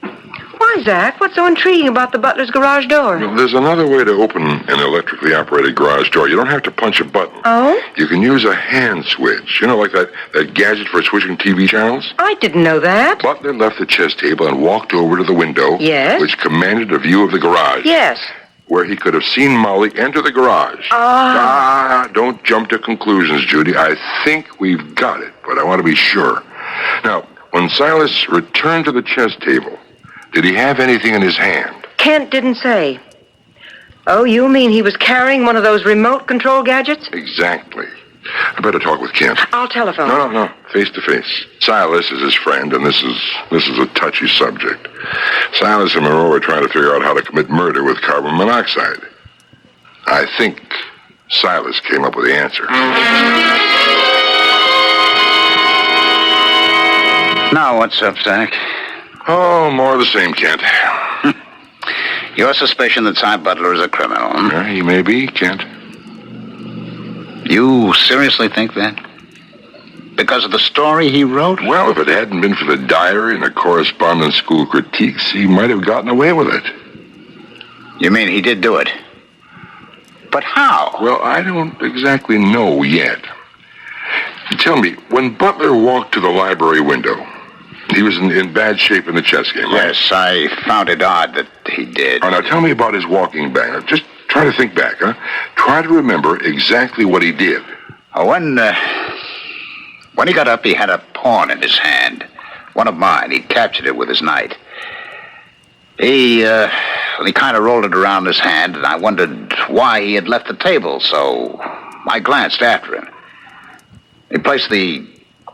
Why, Zach? What's so intriguing about the butler's garage door? Well, there's another way to open an electrically operated garage door. You don't have to punch a button. Oh? You can use a hand switch. You know, like that gadget for switching TV channels? I didn't know that. Butler left the chess table and walked over to the window. Yes? Which commanded a view of the garage. Yes. Where he could have seen Molly enter the garage. Don't jump to conclusions, Judy. I think we've got it, but I want to be sure. Now, when Silas returned to the chess table, did he have anything in his hand? Kent didn't say. Oh, you mean he was carrying one of those remote control gadgets? Exactly. I better talk with Kent. I'll telephone. No. Face to face. Silas is his friend, and this is a touchy subject. Silas and Monroe are trying to figure out how to commit murder with carbon monoxide. I think Silas came up with the answer. Now, what's up, Zach? Oh, more of the same, Kent. Your suspicion that Cy Butler is a criminal, huh? Yeah, he may be, Kent. You seriously think that? Because of the story he wrote? Well, if it hadn't been for the diary and the correspondence school critiques, he might have gotten away with it. You mean he did do it? But how? Well, I don't exactly know yet. Tell me, when Butler walked to the library window, he was in bad shape in the chess game, right? Yes, I found it odd that he did. Oh, now tell me about his walking back. Now, just try to think back, huh? Try to remember exactly what he did. When he got up, he had a pawn in his hand. One of mine. He captured it with his knight. He kind of rolled it around his hand, and I wondered why he had left the table, so I glanced after him. He placed the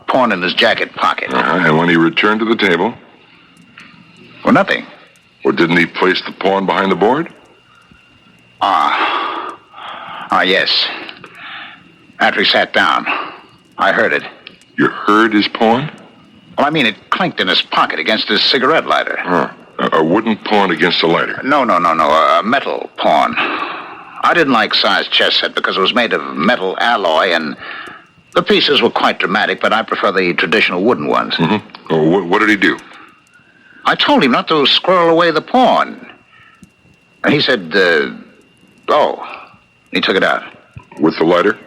pawn in his jacket pocket. And when he returned to the table? Well, nothing. Or didn't he place the pawn behind the board? Yes. After he sat down, I heard it. You heard his pawn? Well, I mean, it clinked in his pocket against his cigarette lighter. A wooden pawn against a lighter? No, a metal pawn. I didn't like Cy's chess set because it was made of metal alloy, and the pieces were quite dramatic, but I prefer the traditional wooden ones. Mm-hmm. Oh, what did he do? I told him not to squirrel away the pawn. And he said, he took it out. With the lighter?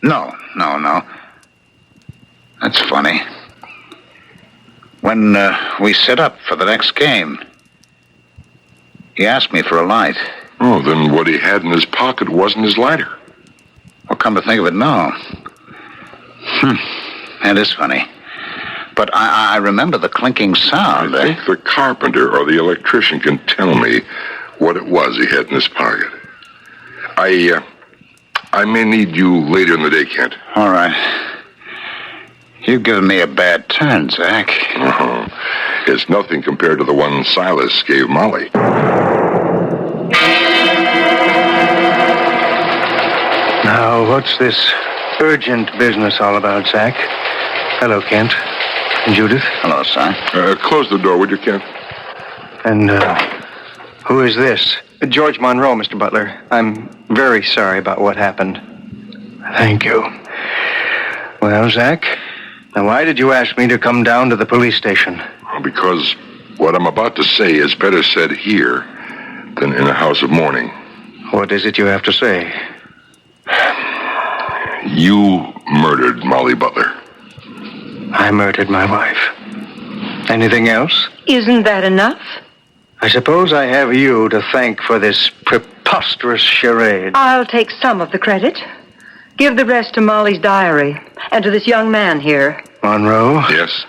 No. That's funny. When we set up for the next game, he asked me for a light. Oh, then what he had in his pocket wasn't his lighter. Well, come to think of it, no. That is funny. But I remember the clinking sound. I think the carpenter or the electrician can tell me what it was he had in his pocket. I may need you later in the day, Kent. All right. You've given me a bad turn, Zach. Uh-huh. It's nothing compared to the one Silas gave Molly. Now, what's this urgent business all about, Zach? Hello, Kent. And Judith. Hello, son. Close the door, would you, Kent? And, who is this? George Monroe, Mr. Butler. I'm very sorry about what happened. Thank you. Well, Zach, now why did you ask me to come down to the police station? Well, because what I'm about to say is better said here than in a house of mourning. What is it you have to say? You murdered Molly Butler. I murdered my wife. Anything else? Isn't that enough? I suppose I have you to thank for this preposterous charade. I'll take some of the credit. Give the rest to Molly's diary and to this young man here. Monroe? Yes,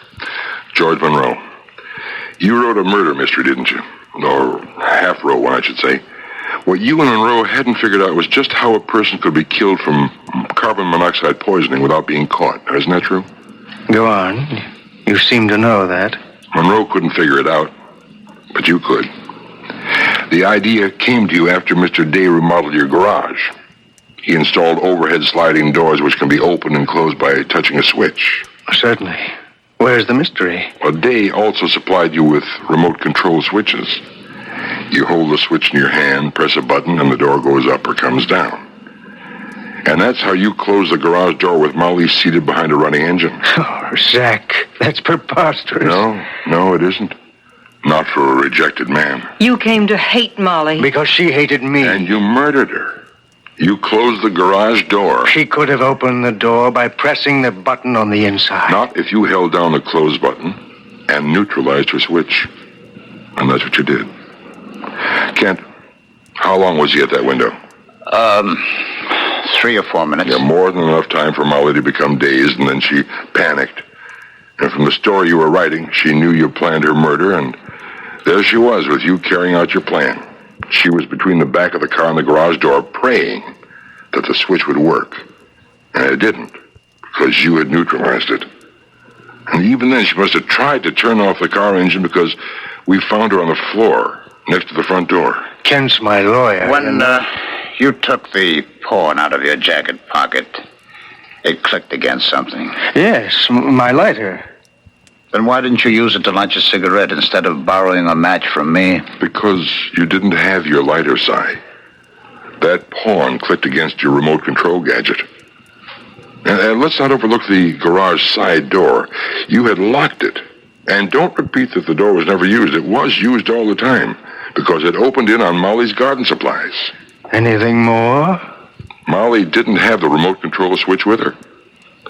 George Monroe. You wrote a murder mystery, didn't you? Or half wrote one, I should say. What you and Monroe hadn't figured out was just how a person could be killed from carbon monoxide poisoning without being caught. Isn't that true? Go on. You seem to know that. Monroe couldn't figure it out, but you could. The idea came to you after Mr. Day remodeled your garage. He installed overhead sliding doors which can be opened and closed by touching a switch. Certainly. Where's the mystery? Well, Day also supplied you with remote control switches. You hold the switch in your hand, press a button, and the door goes up or comes down. And that's how you close the garage door with Molly seated behind a running engine. Oh, Zach, that's preposterous. No, it isn't. Not for a rejected man. You came to hate Molly. Because she hated me. And you murdered her. You closed the garage door. She could have opened the door by pressing the button on the inside. Not if you held down the close button and neutralized her switch. And that's what you did. Kent, how long was he at that window? 3 or 4 minutes. Yeah, more than enough time for Molly to become dazed, and then she panicked. And from the story you were writing, she knew you planned her murder, and there she was with you carrying out your plan. She was between the back of the car and the garage door praying that the switch would work. And it didn't, because you had neutralized it. And even then, she must have tried to turn off the car engine because we found her on the floor next to the front door. Kent's my lawyer. When you took the porn out of your jacket pocket, it clicked against something. Yes, my lighter. Then why didn't you use it to light your cigarette instead of borrowing a match from me? Because you didn't have your lighter, Si. That pawn clicked against your remote control gadget. And let's not overlook the garage side door. You had locked it. And don't repeat that the door was never used. It was used all the time because it opened in on Molly's garden supplies. Anything more? Molly didn't have the remote control switch with her.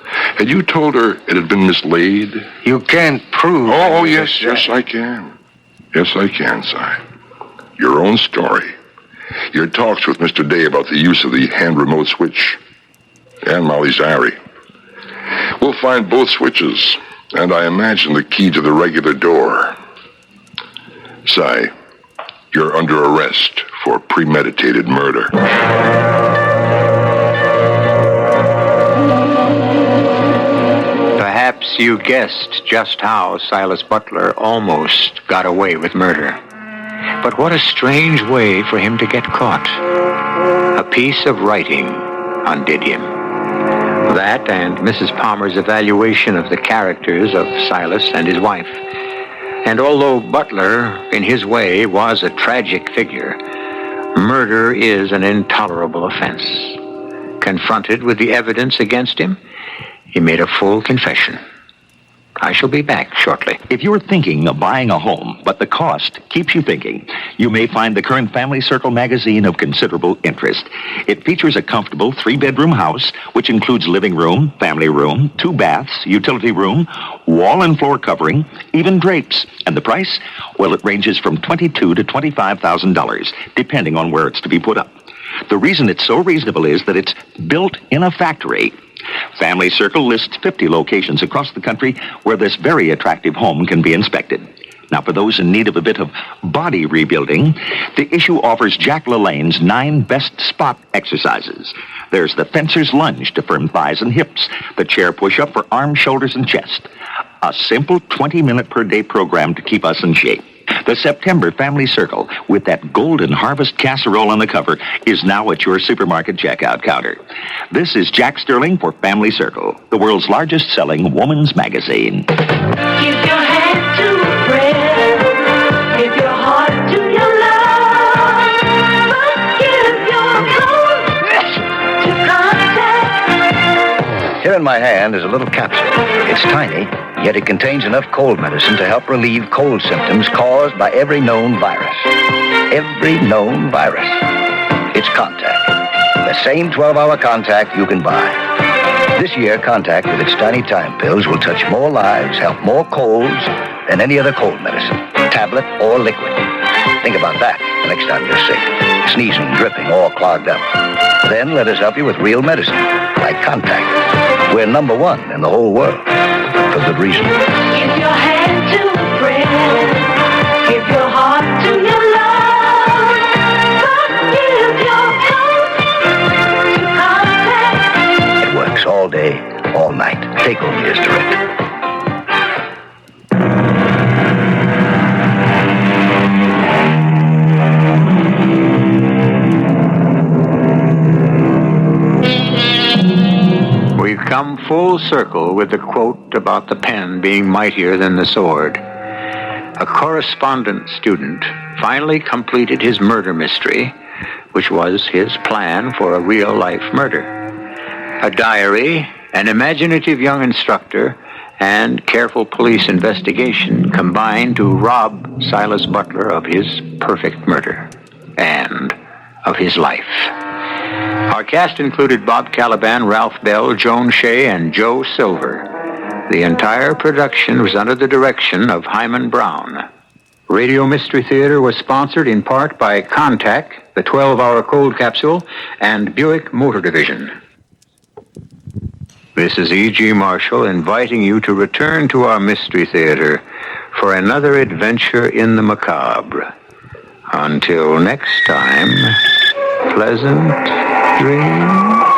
Had you told her it had been mislaid? You can't prove... Oh, yes, I can. Yes, I can, Si. Your own story. Your talks with Mr. Day about the use of the hand remote switch. And Molly's diary. We'll find both switches, and I imagine the key to the regular door. Si, you're under arrest for premeditated murder. Perhaps you guessed just how Silas Butler almost got away with murder. But what a strange way for him to get caught. A piece of writing undid him. That and Mrs. Palmer's evaluation of the characters of Silas and his wife. And although Butler, in his way, was a tragic figure, murder is an intolerable offense. Confronted with the evidence against him, he made a full confession. I shall be back shortly. If you're thinking of buying a home, but the cost keeps you thinking, you may find the current Family Circle magazine of considerable interest. It features a comfortable 3-bedroom house, which includes living room, family room, 2 baths, utility room, wall and floor covering, even drapes. And the price? Well, it ranges from $22,000 to $25,000, depending on where it's to be put up. The reason it's so reasonable is that it's built in a factory. Family Circle lists 50 locations across the country where this very attractive home can be inspected. Now, for those in need of a bit of body rebuilding, the issue offers Jack LaLanne's 9 best spot exercises. There's the fencer's lunge to firm thighs and hips, the chair push-up for arms, shoulders, and chest. A simple 20-minute per day program to keep us in shape. The September Family Circle, with that golden harvest casserole on the cover, is now at your supermarket checkout counter. This is Jack Sterling for Family Circle, the world's largest selling woman's magazine. Give your hand to prayer. Give your heart to your love. But give your clothes to contact. Here in my hand is a little capsule. It's tiny, yet it contains enough cold medicine to help relieve cold symptoms caused by every known virus. Every known virus. It's Contact. The same 12-hour Contact you can buy. This year, Contact with its tiny time pills will touch more lives, help more colds than any other cold medicine, tablet or liquid. Think about that the next time you're sick, sneezing, dripping, or clogged up. Then let us help you with real medicine, like Contact. We're number 1 in the whole world, for good reason. Give your hand to prayer. Give your heart to your love. But give your clothes to contact. It works all day, all night. Take only as directed. We've come full circle with the quote about the pen being mightier than the sword. A correspondence student finally completed his murder mystery, which was his plan for a real-life murder. A diary, an imaginative young instructor, and careful police investigation combined to rob Silas Butler of his perfect murder and of his life. Our cast included Bob Caliban, Ralph Bell, Joan Shea, and Joe Silver. The entire production was under the direction of Hyman Brown. Radio Mystery Theater was sponsored in part by Contact, the 12-hour cold capsule, and Buick Motor Division. This is E.G. Marshall inviting you to return to our Mystery Theater for another adventure in the macabre. Until next time, pleasant dreams.